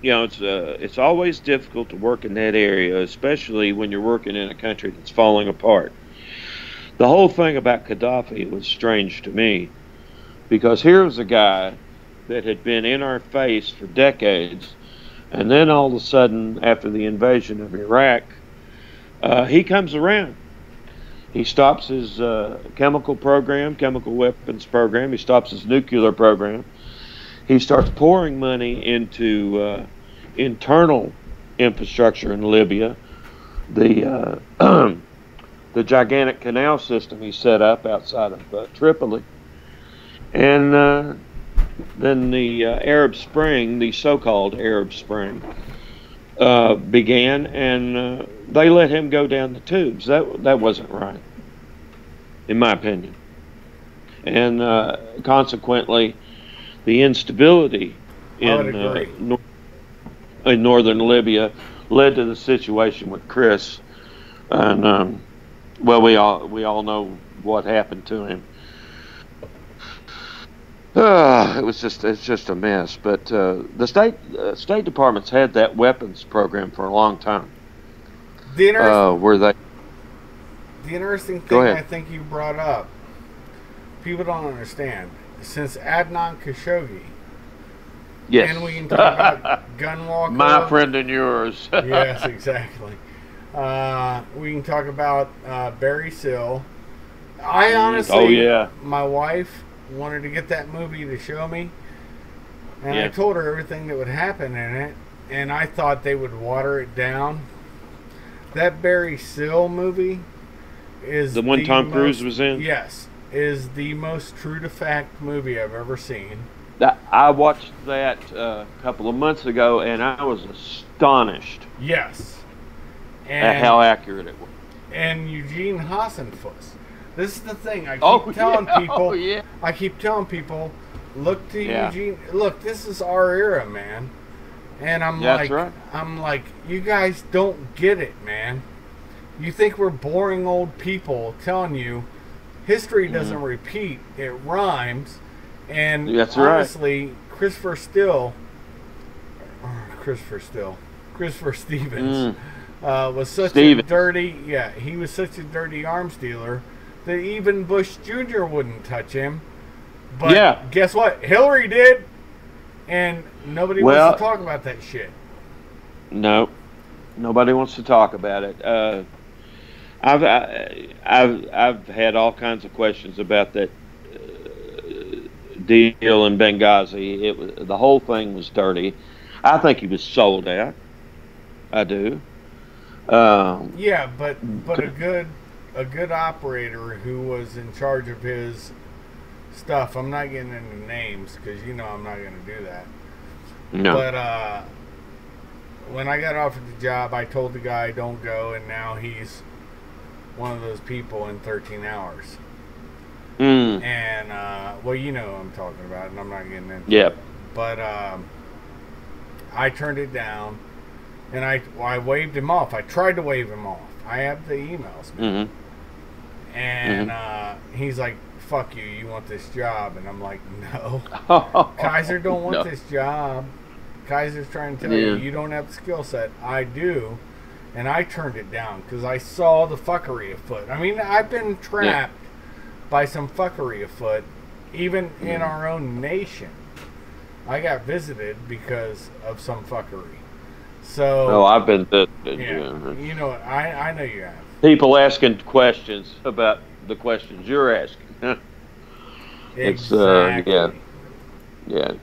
you know, it's always difficult to work in that area, especially when you're working in a country that's falling apart. The whole thing about Gaddafi was strange to me, because here was a guy that had been in our face for decades, and then all of a sudden, after the invasion of Iraq, he comes around. He stops his chemical weapons program. He stops his nuclear program. He starts pouring money into internal infrastructure in Libya. The the gigantic canal system he set up outside of Tripoli. And then the Arab Spring, the so-called Arab Spring, began, and they let him go down the tubes. That wasn't right, in my opinion. And consequently, the instability in northern Libya led to the situation with Chris, and well, we all know what happened to him. It's just a mess. But the State Department's had that weapons program for a long time. The interesting thing I think you brought up, people don't understand. Since Adnan Khashoggi, yes, and we can talk about Gunwalker, my friend and yours. Yes, exactly. We can talk about Barry Seal. I honestly, my wife wanted to get that movie to show me, and I told her everything that would happen in it, and I thought they would water it down. That Barry Seal movie is the one Tom Cruise was in. Yes, is the most true to fact movie I've ever seen. I watched that a couple of months ago, and I was astonished. Yes, at how accurate it was. And Eugene Hassenfuss. This is the thing. I keep telling people. I keep telling people, look to Eugene. Look, this is our era, man. And I'm like, you guys don't get it, man. You think we're boring old people telling you history doesn't repeat; it rhymes. And honestly, Christopher Stevens was such a dirty. Yeah, he was such a dirty arms dealer that even Bush Jr. wouldn't touch him. But guess what? Hillary did, and nobody wants to talk about that shit. No, nobody wants to talk about it. I've had all kinds of questions about that deal in Benghazi. The whole thing was dirty. I think he was sold out. I do. Yeah, but a good operator who was in charge of his stuff. I'm not getting into names because I'm not going to do that. No. But when I got offered the job, I told the guy don't go, and now he's one of those people in 13 hours. And well, you know what I'm talking about, and I'm not getting into it. But I turned it down, and I waved him off. I tried to wave him off. I have the emails, man. And he's like, fuck you, you want this job? And I'm like, no. Kaiser don't want this job. Kaiser's trying to tell you don't have the skill set. I do. And I turned it down because I saw the fuckery afoot. I mean, I've been trapped by some fuckery afoot, even in our own nation. I got visited because of some fuckery. So I've been you know what? I know you have. People asking questions about the questions you're asking. Exactly. Yeah.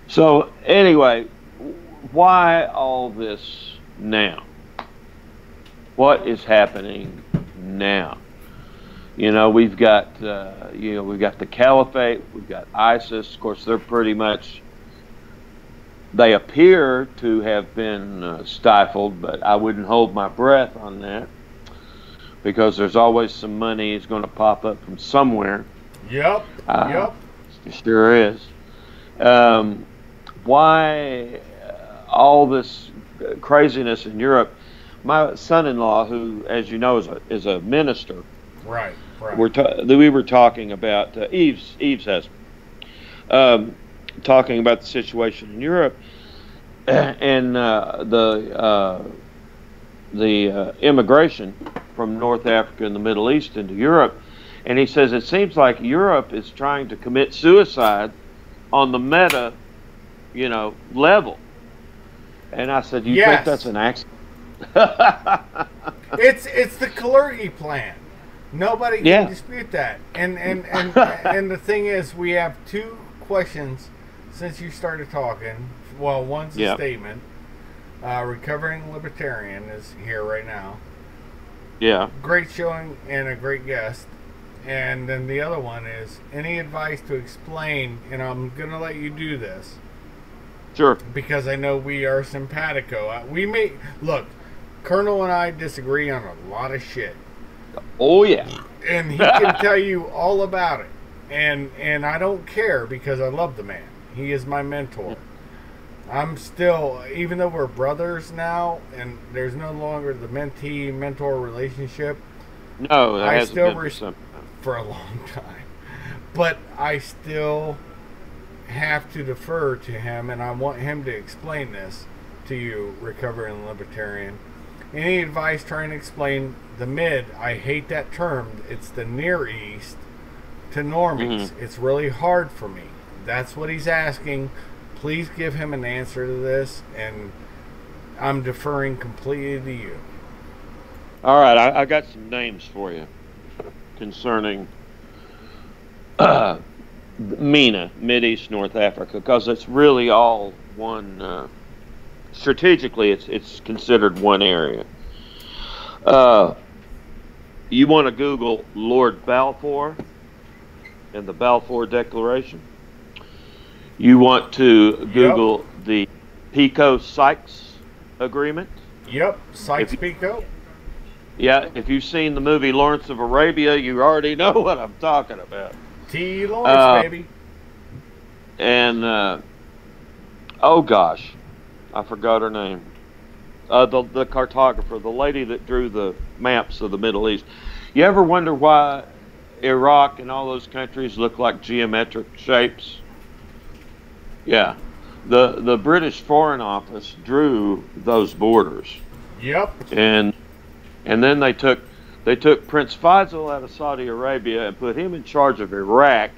So anyway, why all this now? What is happening now? You know, we've got we've got the Caliphate, we've got ISIS. Of course, they're pretty much, they appear to have been stifled, but I wouldn't hold my breath on that, because there's always some money is going to pop up from somewhere. Yep. Yep. Sure is. Why all this craziness in Europe? My son-in-law, who, as you know, is a minister. Right. Right. We were talking about Eve's husband, talking about the situation in Europe and the immigration from North Africa and the Middle East into Europe, and he says it seems like Europe is trying to commit suicide on the MENA, level. And I said, "You think that's an accident?" It's the Kalergi plan. Nobody can dispute that. And and the thing is, we have two questions since you started talking. Well, one's a statement. Recovering Libertarian is here right now. Yeah. Great showing and a great guest. And then the other one is, any advice to explain, and I'm going to let you do this. Sure. Because I know we are simpatico. Look, Colonel and I disagree on a lot of shit. Oh, yeah. And he can tell you all about it. And I don't care, because I love the man. He is my mentor. I'm still, even though we're brothers now, and there's no longer the mentee-mentor relationship. No, that hasn't been for a long time. But I still have to defer to him, and I want him to explain this to you, recovering libertarian. Any advice trying to explain the mid? I hate that term. It's the Near East to normies. Mm-hmm. It's really hard for me. That's what he's asking. Please give him an answer to this, and I'm deferring completely to you. All right, I got some names for you concerning MENA, Mideast North Africa, because it's really all one. Strategically, it's considered one area. You want to Google Lord Balfour and the Balfour Declaration. You want to Google the Picot-Sykes Agreement. Yep, Sykes-Picot. Yeah, if you've seen the movie Lawrence of Arabia, you already know what I'm talking about. T. Lawrence, baby. And, oh gosh, I forgot her name. The cartographer, the lady that drew the maps of the Middle East. You ever wonder why Iraq and all those countries look like geometric shapes? Yeah, the British Foreign Office drew those borders. Yep. And then they took Prince Faisal out of Saudi Arabia and put him in charge of Iraq,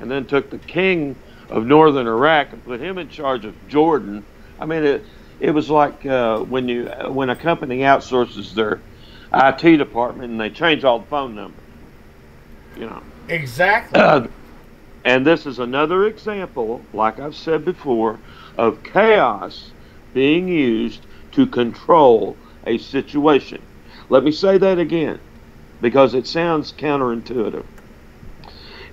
and then took the king of northern Iraq and put him in charge of Jordan. I mean, it was like when a company outsources their IT department and they change all the phone numbers. Exactly. And this is another example, like I've said before, of chaos being used to control a situation. Let me say that again, because it sounds counterintuitive.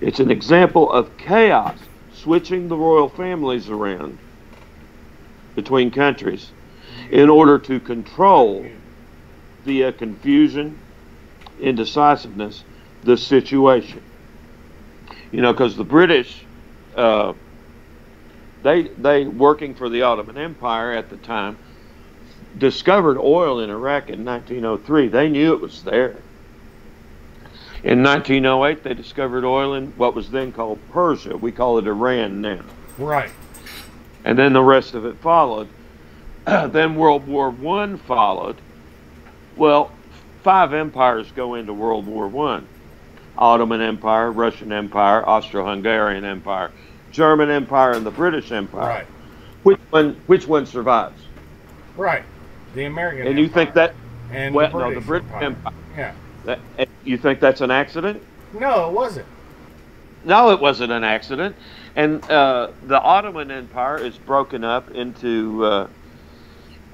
It's an example of chaos switching the royal families around between countries in order to control via confusion, indecisiveness, the situation. Because the British, they working for the Ottoman Empire at the time, discovered oil in Iraq in 1903. They knew it was there. In 1908, they discovered oil in what was then called Persia. We call it Iran now. Right. And then the rest of it followed. Then World War I followed. Well, 5 empires go into World War I. Ottoman Empire, Russian Empire, Austro-Hungarian Empire, German Empire, and the British Empire. Right. Which one survives? Right. The American Empire. And you think that? And the British Empire. Yeah. You think that's an accident? No, it wasn't. No, it wasn't an accident. And the Ottoman Empire is broken up into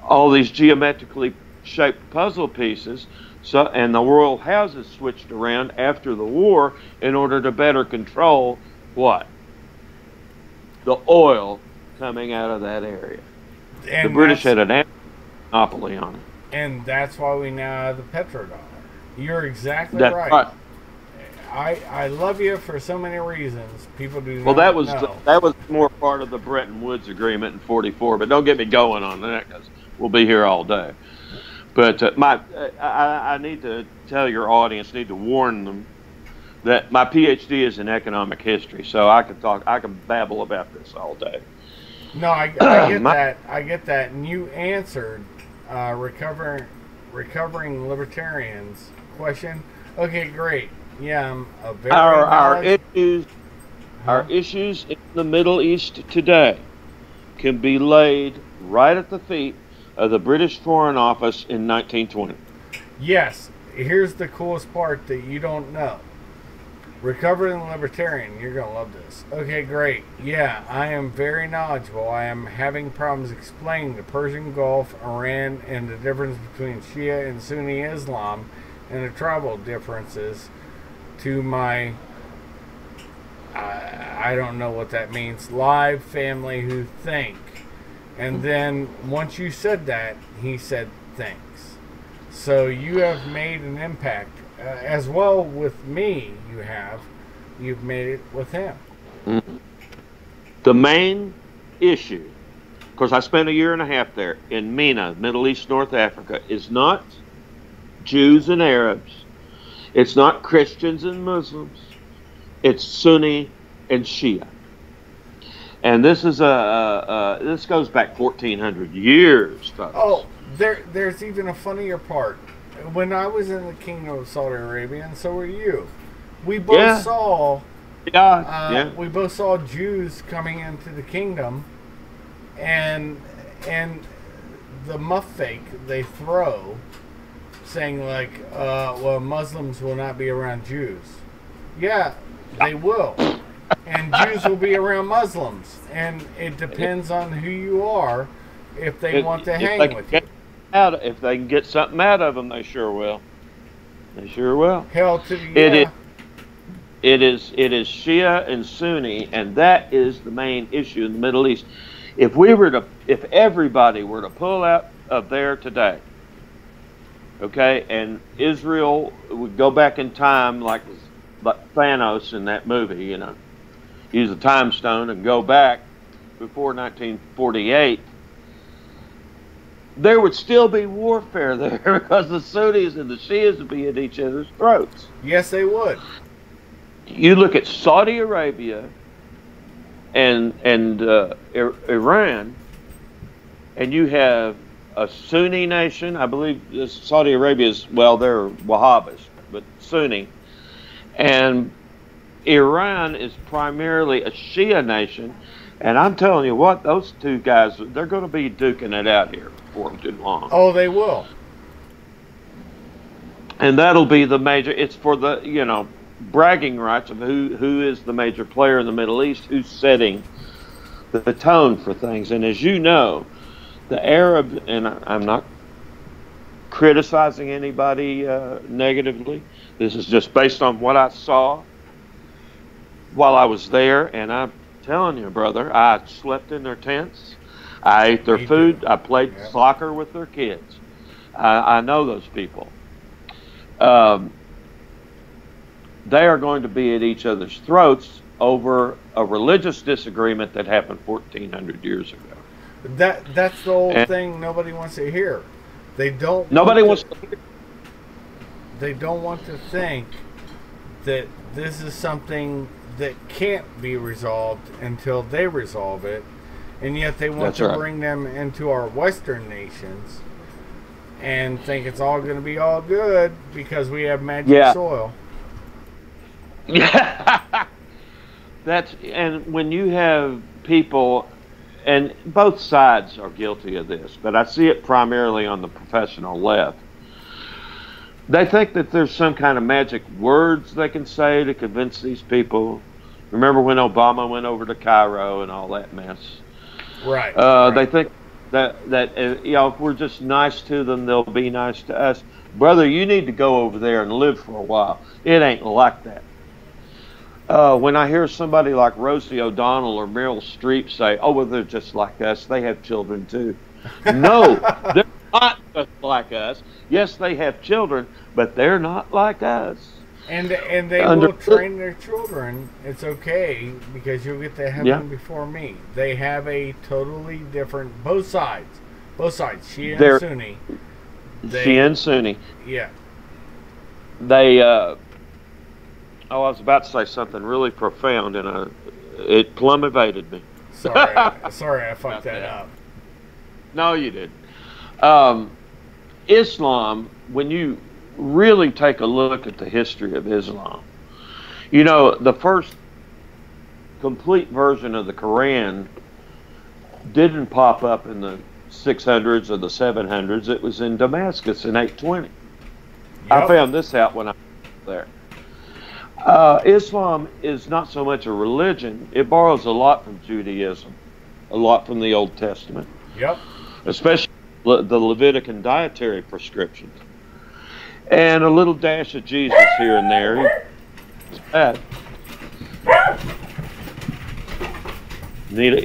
all these geometrically shaped puzzle pieces. So, and the royal houses switched around after the war in order to better control what? The oil coming out of that area. And the British had an monopoly on it. And that's why we now have the petrodollar. You're exactly That's right. I love you for so many reasons. People do not Well, that was know. that was more part of the Bretton Woods Agreement in '44. But don't get me going on that, because we'll be here all day. But I need to tell your audience, need to warn them that my PhD is in economic history, so I can babble about this all day. No, I get that. I get that. And you answered recovering libertarians question. Okay, great. Yeah, I'm a very our issues in the Middle East today can be laid right at the feet of the British Foreign Office in 1920. Yes. Here's the coolest part that you don't know. Recovering libertarian, you're going to love this. Okay, great. Yeah, I am very knowledgeable. I am having problems explaining the Persian Gulf, Iran, and the difference between Shia and Sunni Islam and the tribal differences to my, I don't know what that means, live family who think. And then once you said that, he said thanks. So you have made an impact. As well with me, you've made it with him. The main issue, of course, I spent a year and a half there in MENA, Middle East, North Africa, is not Jews and Arabs. It's not Christians and Muslims. It's Sunni and Shia. And this is this goes back 1,400 years, folks. Oh, there's even a funnier part. When I was in the Kingdom of Saudi Arabia, and so were you, we both saw we both saw Jews coming into the kingdom, and the muff fake they throw, saying like, well, Muslims will not be around Jews. Yeah, they will. And Jews will be around Muslims. And it depends on who you are if they want to hang with you. If they can get something out of them, they sure will. They sure will. Hell to the It is Shia and Sunni, and that is the main issue in the Middle East. If everybody were to pull out of there today, okay, and Israel would go back in time like Thanos in that movie, you know, use a time stone and go back before 1948, there would still be warfare there because the Sunnis and the Shias would be at each other's throats. Yes, they would. You look at Saudi Arabia and Iran, and you have a Sunni nation. I believe Saudi Arabia is, well, they're Wahhabis, but Sunni. And Iran is primarily a Shia nation. And I'm telling you what, those two guys, they're going to be duking it out here before too long. Oh, they will. And that'll be the major, it's for the, you know, bragging rights of who is the major player in the Middle East, who's setting the tone for things. And as you know, the Arab, and I'm not criticizing anybody negatively, this is just based on what I saw while I was there, and I'm telling you, brother, I slept in their tents, I ate their food, I played soccer with their kids. I know those people. They are going to be at each other's throats over a religious disagreement that happened 1,400 years ago. That's the old thing nobody wants to hear. They don't. Nobody wants to hear. They don't want to think that this is something that can't be resolved until they resolve it, and yet they want to bring them into our Western nations and think it's all going to be all good because we have magic soil. Yeah, and when you have people, and both sides are guilty of this, but I see it primarily on the professional left. They think that there's some kind of magic words they can say to convince these people. Remember when Obama went over to Cairo and all that mess? Right. They you know, if we're just nice to them, they'll be nice to us. Brother, you need to go over there and live for a while. It ain't like that. When I hear somebody like Rosie O'Donnell or Meryl Streep say, "Oh, well, they're just like us. They have children too." No, they're not just like us. Yes, they have children, but they're not like us. And they will train their children. It's okay because you'll get to heaven before me. They have a totally different, both sides, Shia and Sunni. Shia and Sunni. Yeah. They. I was about to say something really profound, and it plumb evaded me. Sorry, I fucked that up. No, you didn't. Islam, when you really take a look at the history of Islam, you know, the first complete version of the Quran didn't pop up in the 600s or the 700s. It was in Damascus in 820. Yep. I found this out when I was there. Islam is not so much a religion. It borrows a lot from Judaism, a lot from the Old Testament. Yep. Especially the Levitican dietary prescriptions. And a little dash of Jesus here and there. It's bad.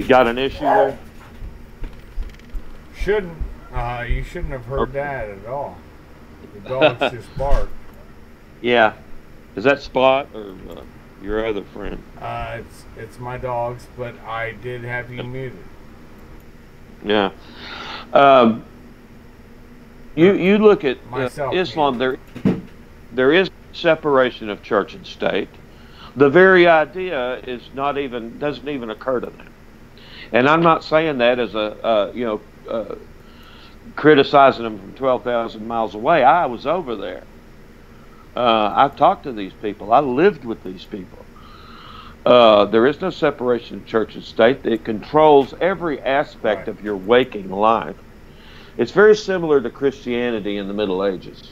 Got an issue there? You shouldn't have heard that at all. The dogs just barked. Yeah. Is that Spot or your other friend? It's my dogs, but I did have you muted. Yeah. You look at Islam. There is separation of church and state. The very idea is doesn't even occur to them. And I'm not saying that as criticizing them from 12,000 miles away. I was over there. I've talked to these people. I lived with these people. There is no separation of church and state. It controls every aspect of your waking life. It's very similar to Christianity in the Middle Ages.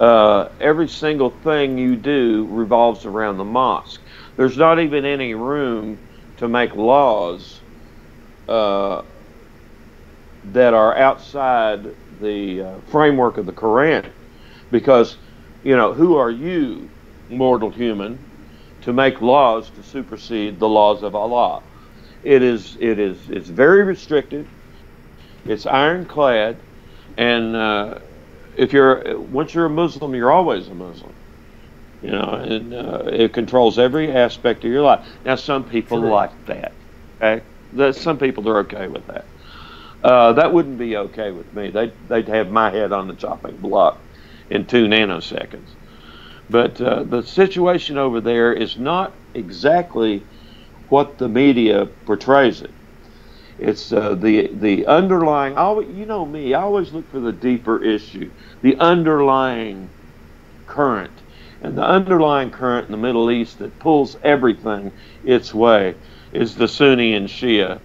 Every single thing you do revolves around the mosque. There's not even any room to make laws that are outside the framework of the Quran. Because, you know, who are you, mortal human, to make laws to supersede the laws of Allah? It's very restricted. It's ironclad, and once you're a Muslim, you're always a Muslim. You know, and it controls every aspect of your life. Now, some people like that. Okay, some people are okay with that. That wouldn't be okay with me. They'd have my head on the chopping block in 2 nanoseconds. But the situation over there is not exactly what the media portrays it. It's the underlying. You know me. I always look for the deeper issue, the underlying current, and the underlying current in the Middle East that pulls everything its way is the Sunni and Shia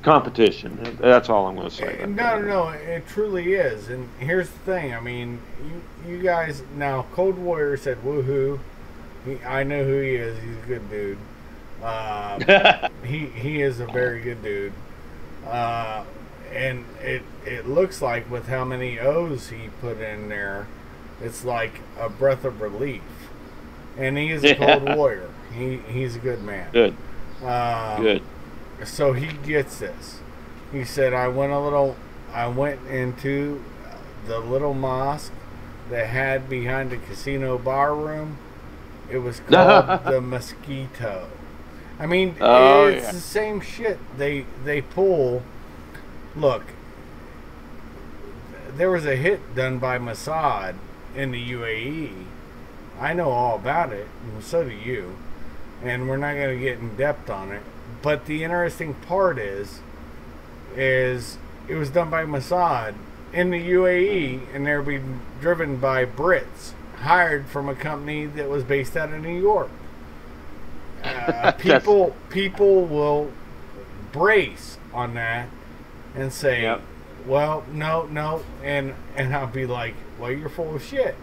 competition. That's all I'm going to say. No, it truly is. And here's the thing. I mean, you guys now. Cold Warrior said, "Woohoo!" I know who he is. He's a good dude. He is a very good dude. And it looks like with how many O's he put in there, it's like a breath of relief. And he is a cold warrior. He's a good man. Good. Good. So he gets this. He said, I went into the little mosque that had behind the casino bar room. It was called the Mosquito. I mean, it's the same shit. They pull. Look, there was a hit done by Mossad in the UAE. I know all about it, and so do you. And we're not going to get in depth on it. But the interesting part is it was done by Mossad in the UAE, and they're being driven by Brits hired from a company that was based out of New York. People will brace on that and say, well, no, and I'll be like, well, you're full of shit.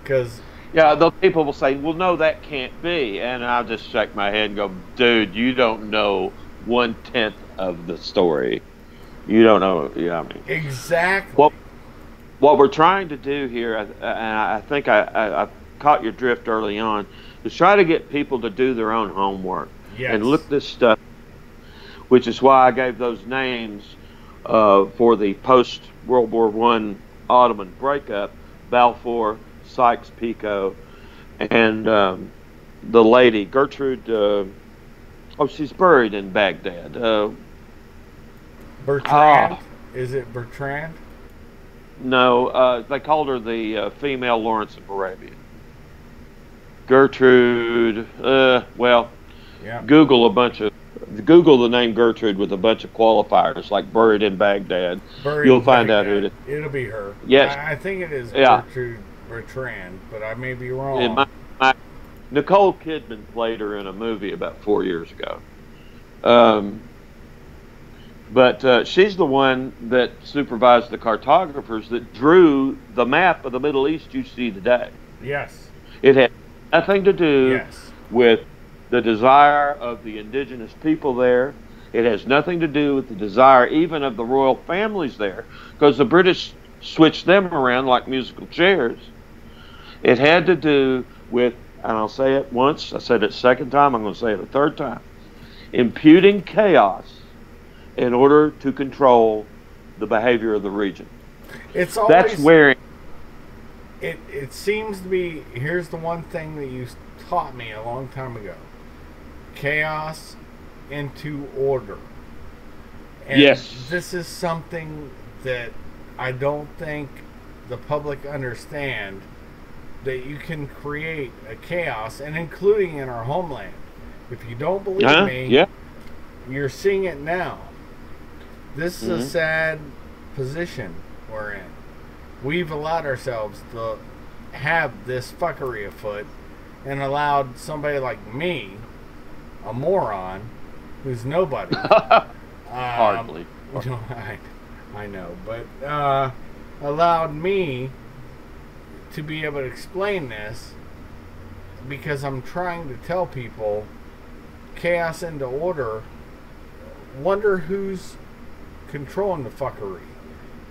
Because the people will say, well, no, that can't be, and I'll just shake my head and go, dude, you don't know 1/10 of the story. You don't know. Yeah, I mean, exactly. What we're trying to do here, and I think I caught your drift early on, is try to get people to do their own homework and look this stuff, which is why I gave those names for the post-World War I Ottoman breakup: Balfour, Sykes-Picot, and the lady, Gertrude, she's buried in Baghdad. Bertrand? Is it Bertrand? No, they called her the female Lawrence of Arabia. Gertrude, well, yeah. Google the name Gertrude with a bunch of qualifiers, like buried in Baghdad. You'll find out who it is. It'll be her. Yes. I think it is Gertrude Bertrand, but I may be wrong. Nicole Kidman played her in a movie about 4 years ago. But she's the one that supervised the cartographers that drew the map of the Middle East you see today. Yes. It had nothing to do with the desire of the indigenous people there. It has nothing to do with the desire even of the royal families there, because the British switched them around like musical chairs. It had to do with, and I'll say it once, I said it a second time, I'm going to say it a third time, imputing chaos in order to control the behavior of the region. It's always, that's where it seems to be. Here's the one thing that you taught me a long time ago: chaos into order. And this is something that I don't think the public understand, that you can create a chaos, and including in our homeland. If you don't believe me, you're seeing it now. This is a sad position we're in. We've allowed ourselves to have this fuckery afoot, and allowed somebody like me, a moron, who's nobody. Hardly. I know, but allowed me to be able to explain this, because I'm trying to tell people chaos into order. Wonder who's controlling the fuckery,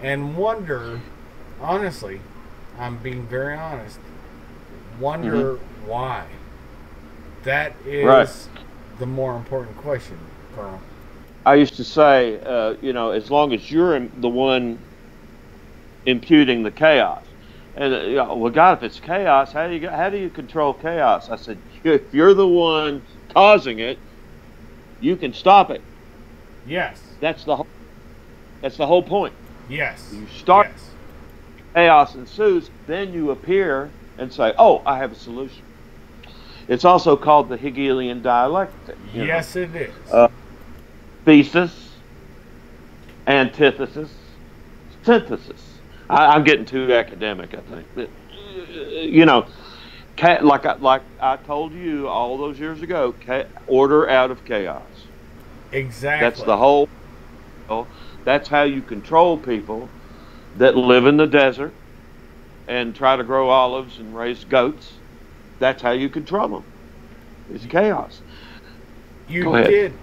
and wonder, honestly, I'm being very honest, wonder why. That is the more important question, Colonel. I used to say, as long as you're the one imputing the chaos, and well, God, if it's chaos, how do you control chaos? I said, if you're the one causing it, you can stop it. Yes. That's the whole point. Yes. You start, chaos ensues, then you appear and say, "Oh, I have a solution." It's also called the Hegelian dialectic. Yes, it is. Thesis, antithesis, synthesis. I'm getting too academic, I think. Like I told you all those years ago, order out of chaos. Exactly. That's the whole. That's how you control people that live in the desert and try to grow olives and raise goats. That's how you control them. It's chaos. You did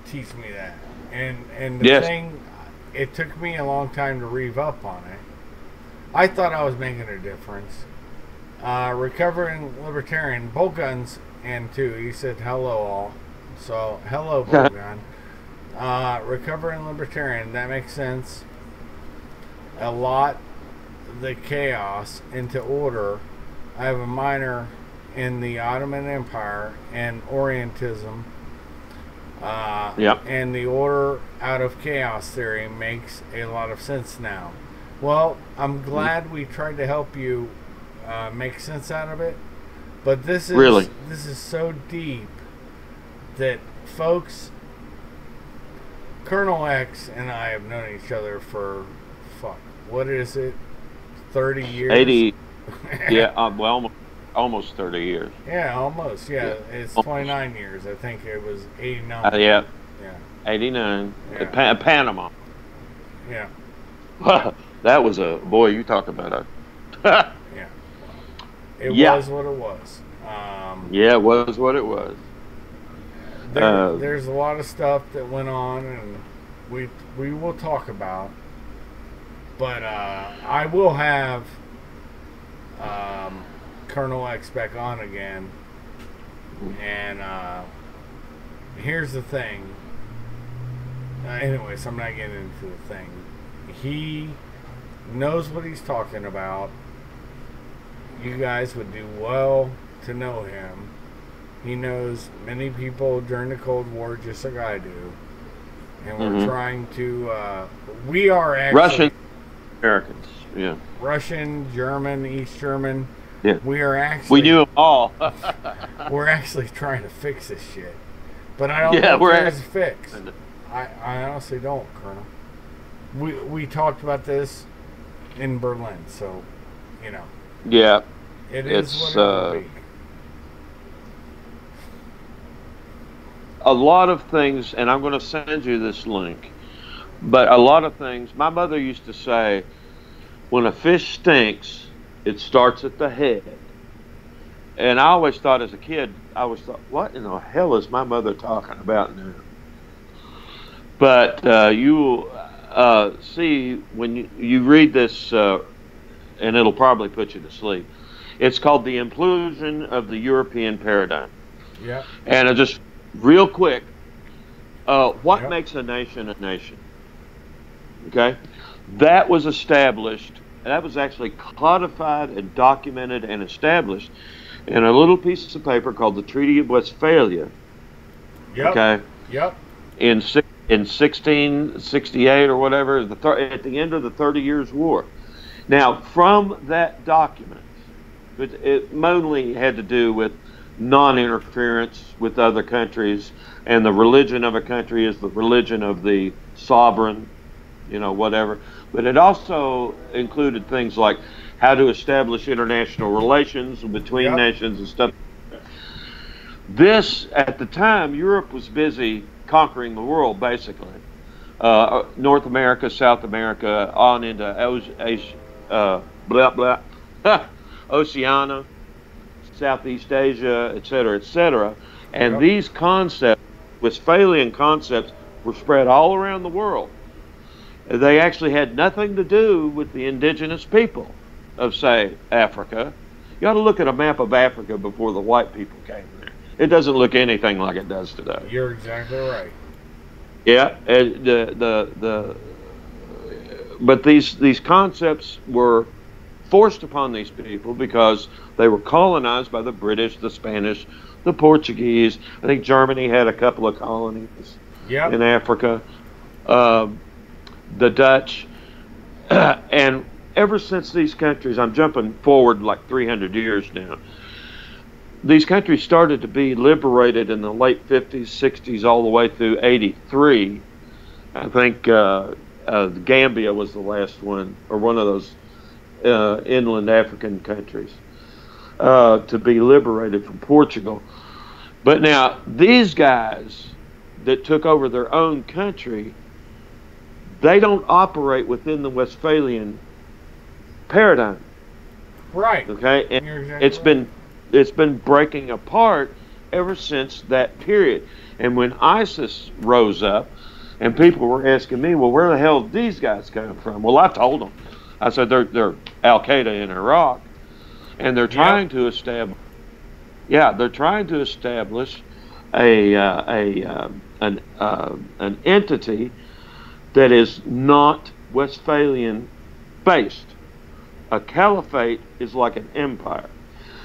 teach me that, and the thing, it took me a long time to rev up on it. I thought I was making a difference. Recovering libertarian, bolt guns, and two. He said hello all. So hello bolt gun. Recovering libertarian, that makes sense. A lot the chaos into order. I have a minor in the Ottoman Empire and Orientalism. And the order out of chaos theory makes a lot of sense now. Well, I'm glad we tried to help you make sense out of it. But this is so deep that folks, Colonel X and I have known each other for, what is it, 30 years? 80, well, almost 30 years. Yeah, almost, It's 29 years. I think it was 89. Yeah. 89. Yeah. Panama. Yeah. That was you talk about a... Yeah. It was what it was. It was what it was. there's a lot of stuff that went on, and we will talk about. But I will have Colonel X back on again. And here's the thing. Anyways, I'm not getting into the thing. He knows what he's talking about. You guys would do well to know him. He knows many people during the Cold War just like I do. And we're trying to... we are actually... Russian Americans, yeah. Russian, German, East German. Yeah. We are actually... We knew them all. we're actually trying to fix this shit. But I don't know if there's a fix. I honestly don't, Colonel. We talked about this in Berlin, so, you know. Yeah. It is what it will be. A lot of things, and I'm going to send you this link, but a lot of things, my mother used to say, when a fish stinks, it starts at the head. And I always thought as a kid, what in the hell is my mother talking about now? But you will see when you read this, and it'll probably put you to sleep. It's called The Implosion of the European Paradigm. Yeah. And just real quick, what makes a nation a nation? Okay? That was established, that was actually codified and documented and established in a little piece of paper called the Treaty of Westphalia. Yep. Okay? Yep. In 1668 or whatever, at the end of the 30 Years' War. Now, from that document, it mainly had to do with non-interference with other countries, and the religion of a country is the religion of the sovereign, you know, whatever. But it also included things like how to establish international relations between nations and stuff. This, at the time, Europe was busy conquering the world, basically. North America, South America, on into Asia, Oceania, Southeast Asia, etc., etc. And these concepts, Westphalian concepts, were spread all around the world. They actually had nothing to do with the indigenous people of, say, Africa. You ought to look at a map of Africa before the white people came there. It doesn't look anything like it does today. You're exactly right. Yeah, but these concepts were forced upon these people because they were colonized by the British, the Spanish, the Portuguese. I think Germany had a couple of colonies in Africa. The Dutch, and ever since these countries, I'm jumping forward like 300 years now, these countries started to be liberated in the late 50s, 60s, all the way through 83. I think Gambia was the last one, or one of those inland African countries, to be liberated from Portugal. But now, these guys that took over their own country, they don't operate within the Westphalian paradigm. Right. Okay? And it's been breaking apart ever since that period. And when ISIS rose up, and people were asking me, well, where the hell did these guys come from? Well, I told them. I said they're Al-Qaeda in Iraq, and they're trying to establish. Yeah, they're trying to establish an entity that is not Westphalian based. A caliphate is like an empire.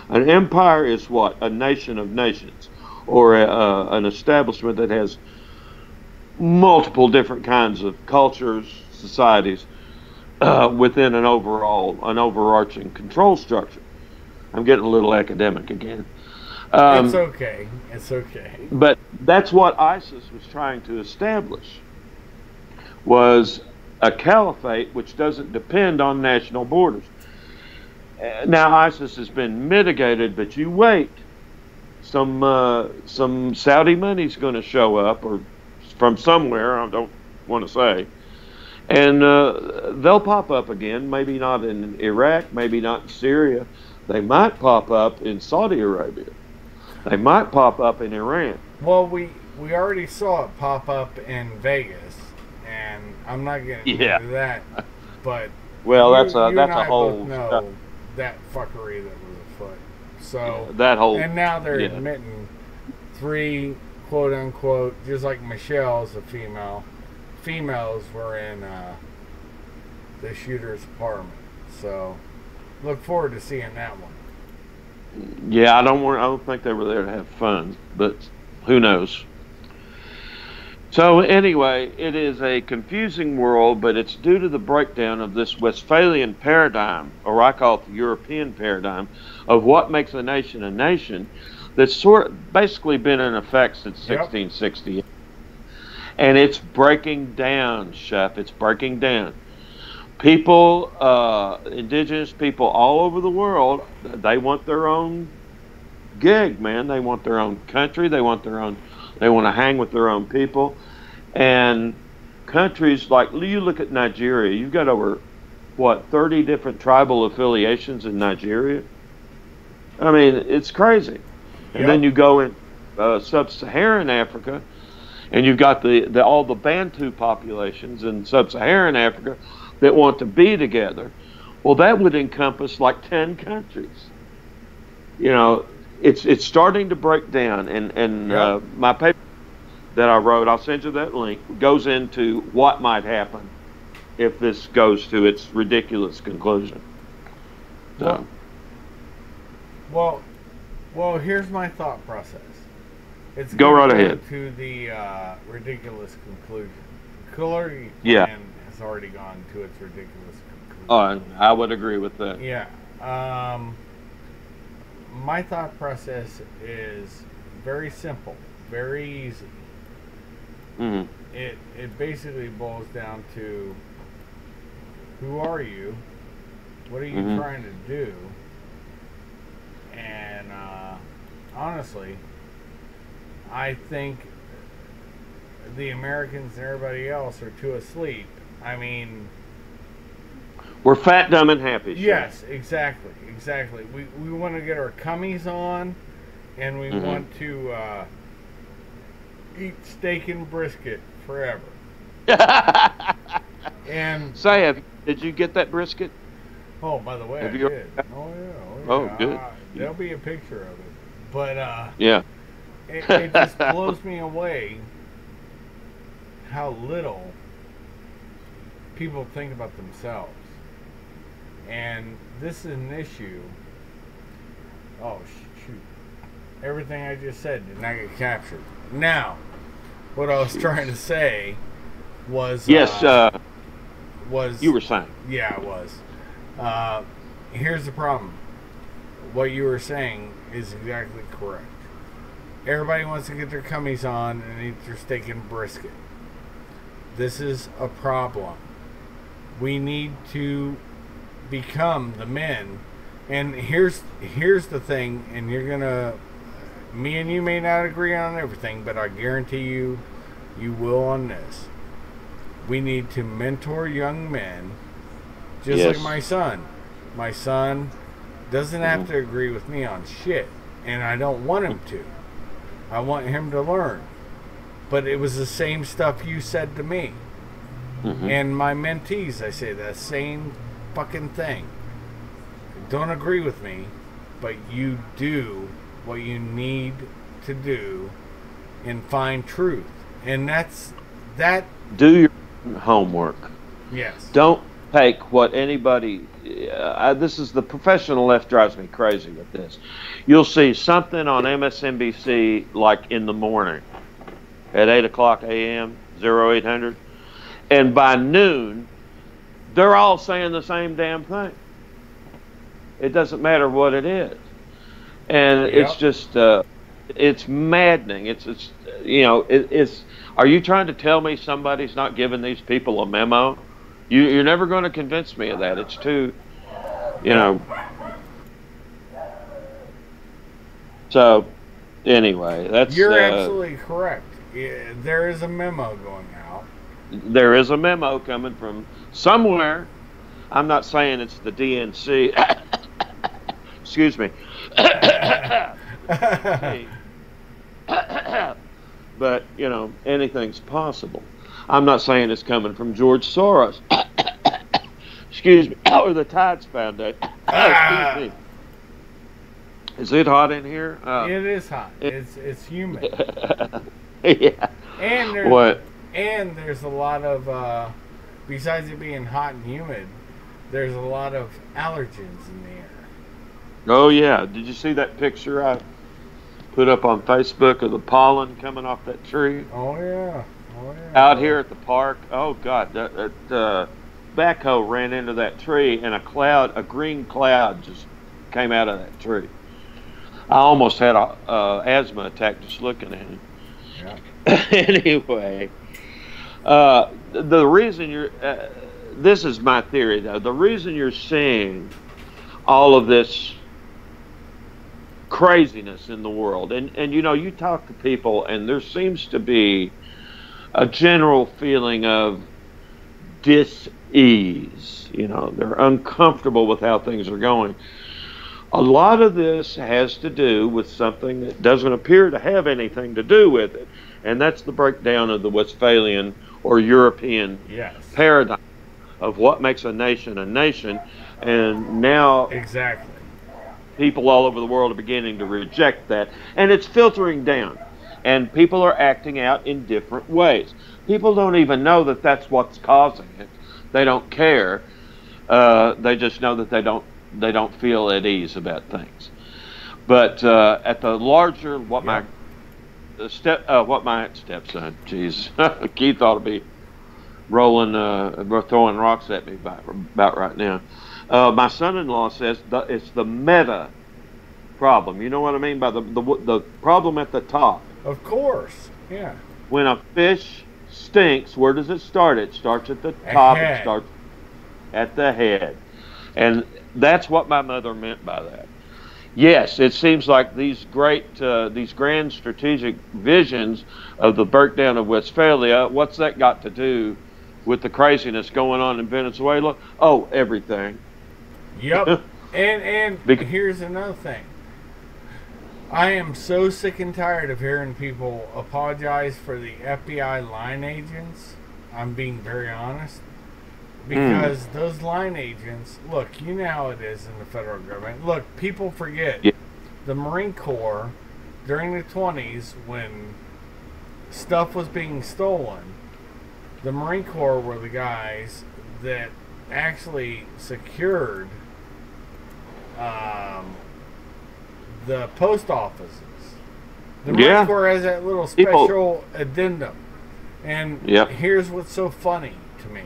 An empire is what? A nation of nations, or an establishment that has multiple different kinds of cultures, societies, within an overarching control structure. I'm getting a little academic again. It's okay. It's okay. But that's what ISIS was trying to establish, was a caliphate which doesn't depend on national borders. Now ISIS has been mitigated, but you wait. Some Saudi money's going to show up, or from somewhere, I don't want to say, and they'll pop up again. Maybe not in Iraq, maybe not in Syria. They might pop up in Saudi Arabia. They might pop up in Iran. Well, we we already saw it pop up in Vegas, and I'm not getting into that. But well, you, that's you and a I whole both know that fuckery that was afoot. So that whole, and now they're admitting 3 quote unquote, just like Michelle's a female. Females were in the shooter's apartment. So look forward to seeing that one. Yeah, I don't think they were there to have fun, but who knows? So anyway, it is a confusing world, but it's due to the breakdown of this Westphalian paradigm, or I call it the European paradigm, of what makes a nation, that's basically been in effect since 1660. And it's breaking down, Chef. It's breaking down. People, indigenous people all over the world, they want their own gig, man. They want their own country. They want to hang with their own people. And countries like, you look at Nigeria, you've got over, 30 different tribal affiliations in Nigeria? I mean, it's crazy. And then you go in sub-Saharan Africa, and you've got all the Bantu populations in sub-Saharan Africa that want to be together. Well, that would encompass like 10 countries. You know, it's starting to break down, and my paper that I wrote, I'll send you that link, goes into what might happen if this goes to its ridiculous conclusion. So. Well, here's my thought process. It's go right ahead to the ridiculous conclusion. Cooler has already gone to its ridiculous conclusion. I would agree with that. Yeah. My thought process is very simple, very easy. Mm-hmm. It basically boils down to, who are you? What are you trying to do? And honestly, I think the Americans and everybody else are too asleep. I mean, we're fat, dumb, and happy. Yes, exactly. We want to get our cummies on, and we want to eat steak and brisket forever. And did you get that brisket? Oh, by the way, I did. Oh yeah. Oh, good. There'll be a picture of it. But it just blows me away how little people think about themselves. And this is an issue. Oh, shoot. Everything I just said did not get captured. Now, what I was trying to say was... was you were saying. Yeah, I was. Here's the problem. What you were saying is exactly correct. Everybody wants to get their cummies on and eat their steak and brisket. This is a problem. We need to become the men. And here's the thing, and me and you may not agree on everything, but I guarantee you will on this. We need to mentor young men, just like my son. My son doesn't have to agree with me on shit, and I don't want him to. I want him to learn. But it was the same stuff you said to me. And my mentees, I say the same fucking thing. Don't agree with me, but you do what you need to do and find truth. And that's that. Do your homework. Yes. Don't take what anybody... this is the professional left drives me crazy with this. You'll see something on MSNBC like in the morning at 8 o'clock a.m., 0800, and by noon, they're all saying the same damn thing. It doesn't matter what it is. And it's just, it's maddening. It's are you trying to tell me somebody's not giving these people a memo? You're never going to convince me of that. It's too, So, anyway, that's... You're absolutely correct. There is a memo going out. There is a memo coming from somewhere. I'm not saying it's the DNC. Excuse me. But, you know, anything's possible. I'm not saying it's coming from George Soros. Excuse me. Or the Tides Foundation. Excuse me. Is it hot in here? It is hot. It's humid. Yeah. And there's, What? and there's a lot of, besides it being hot and humid, there's a lot of allergens in the air. Oh, yeah. Did you see that picture I put up on Facebook of the pollen coming off that tree? Oh, yeah. Out here at the park. Oh, God. That backhoe ran into that tree, and a green cloud just came out of that tree. I almost had a asthma attack just looking at it. Yeah. Anyway, the reason you're this is my theory, though. The reason you're seeing all of this craziness in the world, and you know, you talk to people, and there seems to be a general feeling of dis-ease. You know, they're uncomfortable with how things are going. A lot of this has to do with something that doesn't appear to have anything to do with it, and that's the breakdown of the Westphalian or European paradigm of what makes a nation a nation. And now exactly, people all over the world are beginning to reject that, and it's filtering down, and people are acting out in different ways. People don't even know that that's what's causing it. They don't care. They just know that they don't feel at ease about things. But at the larger, what my stepson, jeez, Keith ought to be throwing rocks at me about right now. My son-in-law says it's the meta problem. You know what I mean by the problem at the top? Of course, yeah. When a fish stinks, where does it start? It starts at the top. It starts at the head, and that's what my mother meant by that. Yes, it seems like these grand strategic visions of the breakdown of Westphalia, what's that got to do with the craziness going on in Venezuela? Oh, everything. Yep. and here's another thing. I am so sick and tired of hearing people apologize for the FBI line agents. I'm being very honest. Because those line agents, look, you know how it is in the federal government. Look, people forget the Marine Corps during the 20s when stuff was being stolen. The Marine Corps were the guys that actually secured the post offices. The Marine Corps has that little special addendum. And here's what's so funny to me.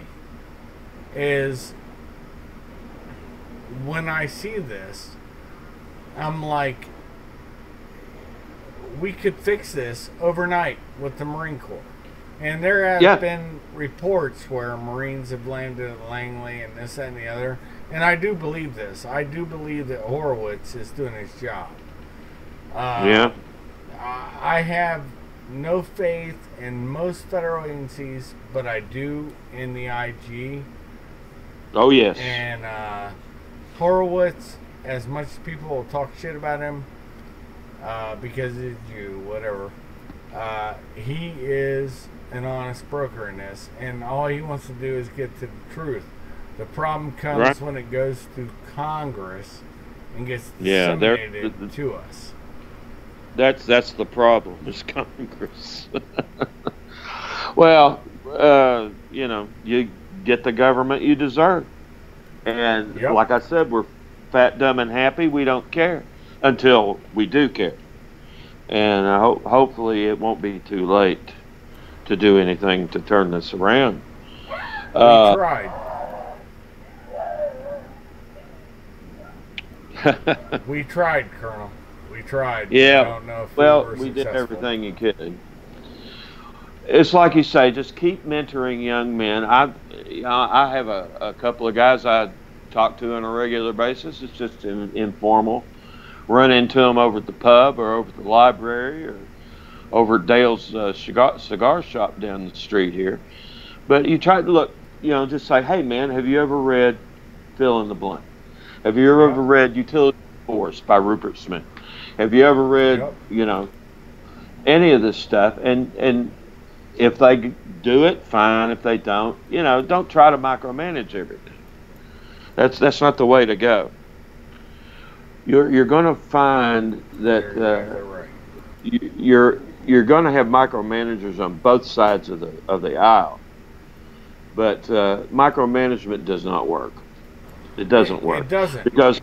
Is when I see this, I'm like, we could fix this overnight with the Marine Corps. And there have been reports where Marines have landed at Langley and this, that, and the other. And I do believe this. I do believe that Horowitz is doing his job. I have no faith in most federal agencies, but I do in the IG. Oh, yes. And Horowitz, as much as people will talk shit about him, because he's a Jew, whatever, he is an honest broker in this, and all he wants to do is get to the truth. The problem comes when it goes through Congress and gets disseminated to us. That's the problem, is Congress. Well, you know, you get the government you deserve. And like I said, we're fat, dumb, and happy. We don't care until we do care. And hopefully it won't be too late to do anything to turn this around. We tried. We tried, Colonel. We tried. Yeah. I don't know if we did everything you could. It's like you say, just keep mentoring young men. I have a couple of guys I talk to on a regular basis. It's just informal. Run into them over at the pub or over at the library or over at Dale's cigar shop down the street here. But you try to look, you know, just say, hey, man, have you ever read fill in the blank? Have you ever read Utility Force by Rupert Smith? Have you ever read, you know, any of this stuff. And if they do it, fine. If they don't, don't try to micromanage everything. That's not the way to go. You're going to find that you're going to have micromanagers on both sides of the aisle, but micromanagement does not work. It doesn't work. It doesn't, because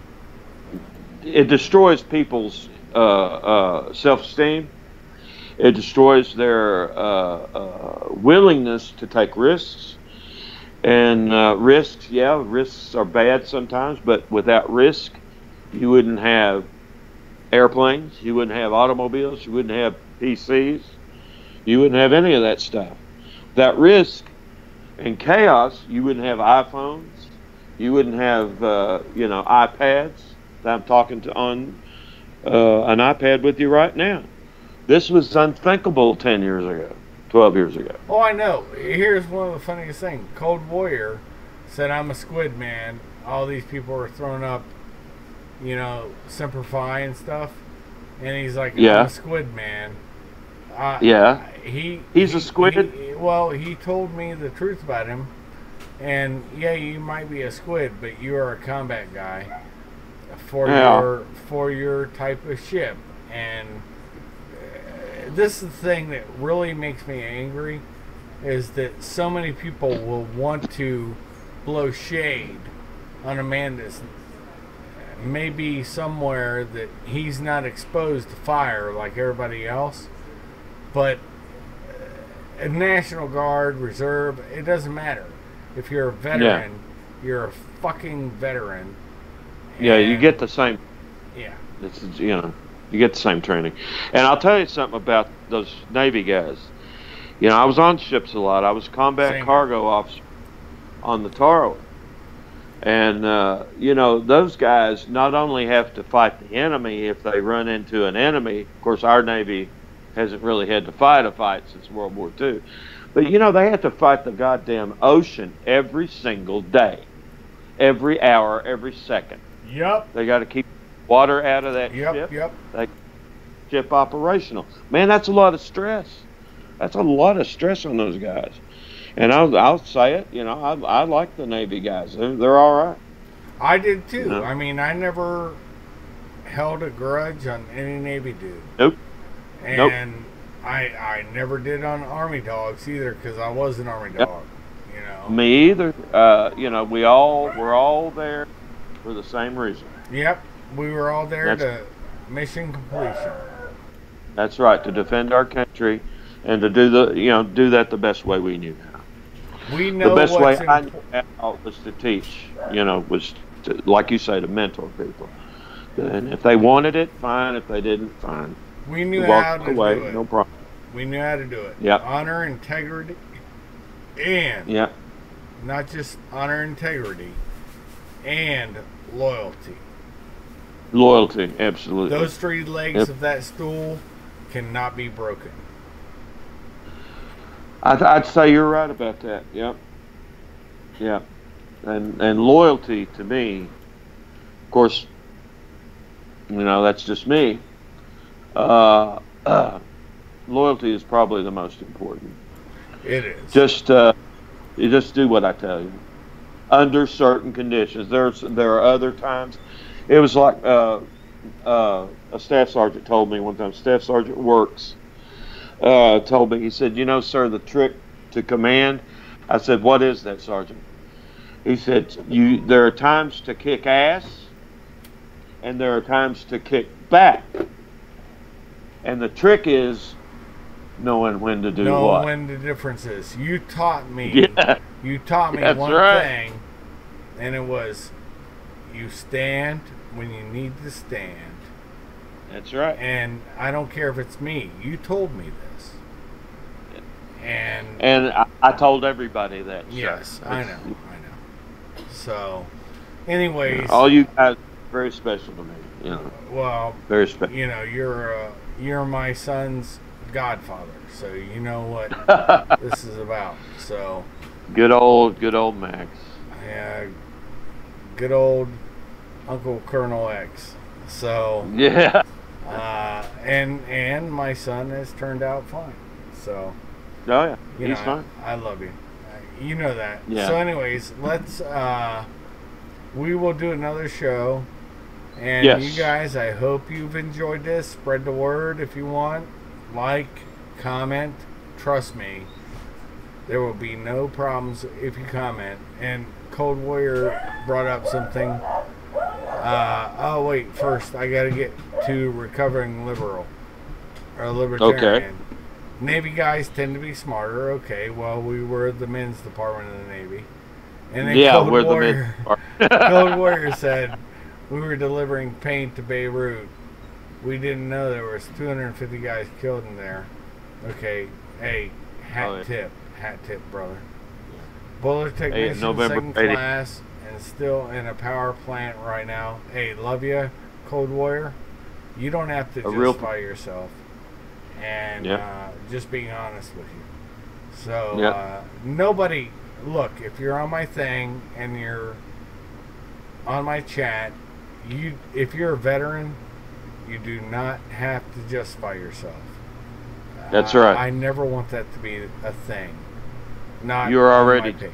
it destroys people's self-esteem. It destroys their willingness to take risks. And risks are bad sometimes, but without risk, you wouldn't have airplanes, you wouldn't have automobiles, you wouldn't have PCs, you wouldn't have any of that stuff. Without risk and chaos, you wouldn't have iPhones, you wouldn't have iPads. I'm talking on an iPad with you right now. This was unthinkable 10 years ago, 12 years ago. Oh, I know. Here's one of the funniest things. Cold Warrior said, I'm a squid man. All these people are throwing up, Semper Fi and stuff. And he's like, I'm a squid man. He's a squid? He told me the truth about him. And, you might be a squid, but you are a combat guy for your type of ship. And this is the thing that really makes me angry, is that so many people will want to blow shade on a man that's maybe somewhere that he's not exposed to fire like everybody else, but a National Guard, Reserve, it doesn't matter. If you're a veteran, you're a fucking veteran. Yeah, you get the same. Yeah. You get the same training. And I'll tell you something about those Navy guys. I was on ships a lot. I was combat cargo officer on the Taro. And, those guys not only have to fight the enemy if they run into an enemy. Of course, our Navy hasn't really had to fight a fight since World War II. But, they have to fight the goddamn ocean every single day. Every hour, every second. Yep. They got to keep water out of that ship. Yep. That ship operational. Man, that's a lot of stress. That's a lot of stress on those guys. And I'll say it. I like the Navy guys. They're all right. I did too. I mean, I never held a grudge on any Navy dude. Nope. And I never did on Army dogs either, because I was an Army dog. Me either. We're all there for the same reason. Yep. We were all there to mission completion. That's right, to defend our country and to do that the best way we knew how. We know the best way I knew how was to teach, was to, like you say, to mentor people. And if they wanted it, fine. If they didn't, fine. We knew how to do it. No problem. We knew how to do it. Yep. Honor, integrity, and not just honor, integrity, and loyalty. Loyalty, absolutely. Those three legs of that stool cannot be broken. I'd say you're right about that. Yep. And loyalty to me, of course, that's just me. Loyalty is probably the most important. It is. You just do what I tell you, under certain conditions. There are other times. It was like a staff sergeant told me one time. Staff Sergeant Works told me. He said, sir, the trick to command. I said, what is that, Sergeant? He said, there are times to kick ass, and there are times to kick back. And the trick is knowing when to do what. Knowing when the difference is. You taught me. Yeah. You taught me That's one right. thing, and it was, you stand when you need to stand. That's right. And I don't care if it's me. You told me this. And I told everybody that. Yes, I know. So, anyways. All you guys are very special to me. Well, very special. You're my son's godfather, so you know what this is about. So. Good old Max. Yeah. Good old Uncle Colonel X. So. Yeah. And my son has turned out fine. So. Oh yeah, You he's know, fine. I love you. You know that. Yeah. So, anyways, let's. We will do another show. And Yes. you guys, I hope you've enjoyed this. Spread the word if you want. Like, comment. Trust me, there will be no problems if you comment. And Cold Warrior brought up something. Oh wait, first I gotta get to recovering liberal or libertarian. Okay. Navy guys tend to be smarter. Okay, well, we were the men's department of the Navy, and then Yeah, Cold we're Warrior, the men. Cold Warrior said we were delivering paint to Beirut. We didn't know there was 250 guys killed in there. Okay, hey, hat tip, brother. Boiler technician, November second 80. class, and still in a power plant right now. Hey, love you, Cold Warrior. You don't have to justify yourself. And just being honest with you. So, nobody, look, if you're on my thing and you're on my chat, if you're a veteran, you do not have to justify yourself. That's right. I never want that to be a thing. Not You're on already my page.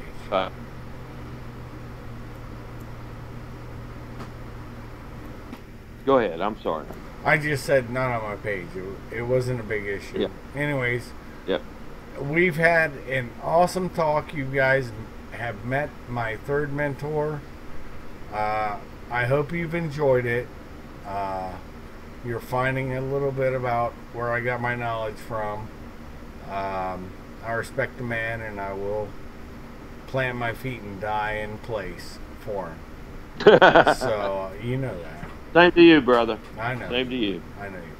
Go ahead. I'm sorry. I just said not on my page. It wasn't a big issue. Yeah. Anyways, Yep. we've had an awesome talk. You guys have met my third mentor. I hope you've enjoyed it. You're finding a little bit about where I got my knowledge from. I respect the man, and I will plant my feet and die in place for him. So, you know that. Same to you, brother. I know. Same to you. I know you.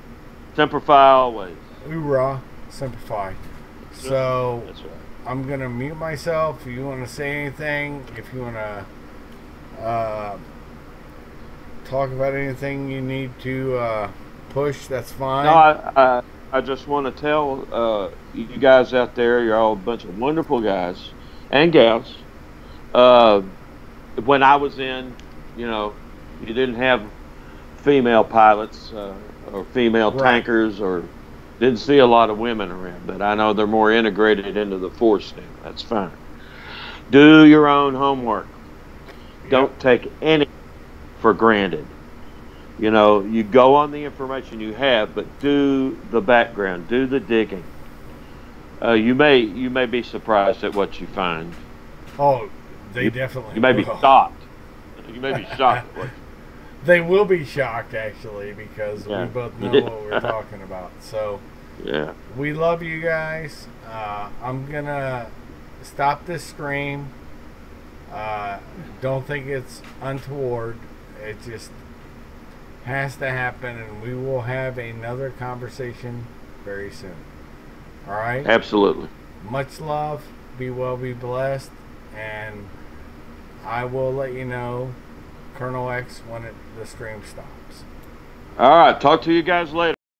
Simplify always. Hoorah. Simplify. So, That's right. I'm going to mute myself. If you want to say anything, if you want to talk about anything you need to push, that's fine. No, I just want to tell you guys out there, you're all a bunch of wonderful guys and gals. When I was in, you didn't have female pilots or female tankers, or didn't see a lot of women around, but I know they're more integrated into the force now. That's fine. Do your own homework. Don't take any for granted. You go on the information you have, but do the background, do the digging. You may be surprised at what you find. Oh, they definitely You may be will. shocked. You may be shocked at what They will be shocked, actually, because we both know what we're talking about. So, we love you guys. I'm going to stop this stream. Don't think it's untoward. It just has to happen, and we will have another conversation very soon. All right? Absolutely. Much love. Be well, be blessed. And I will let you know, Colonel X, when the stream stops. All right. Talk to you guys later.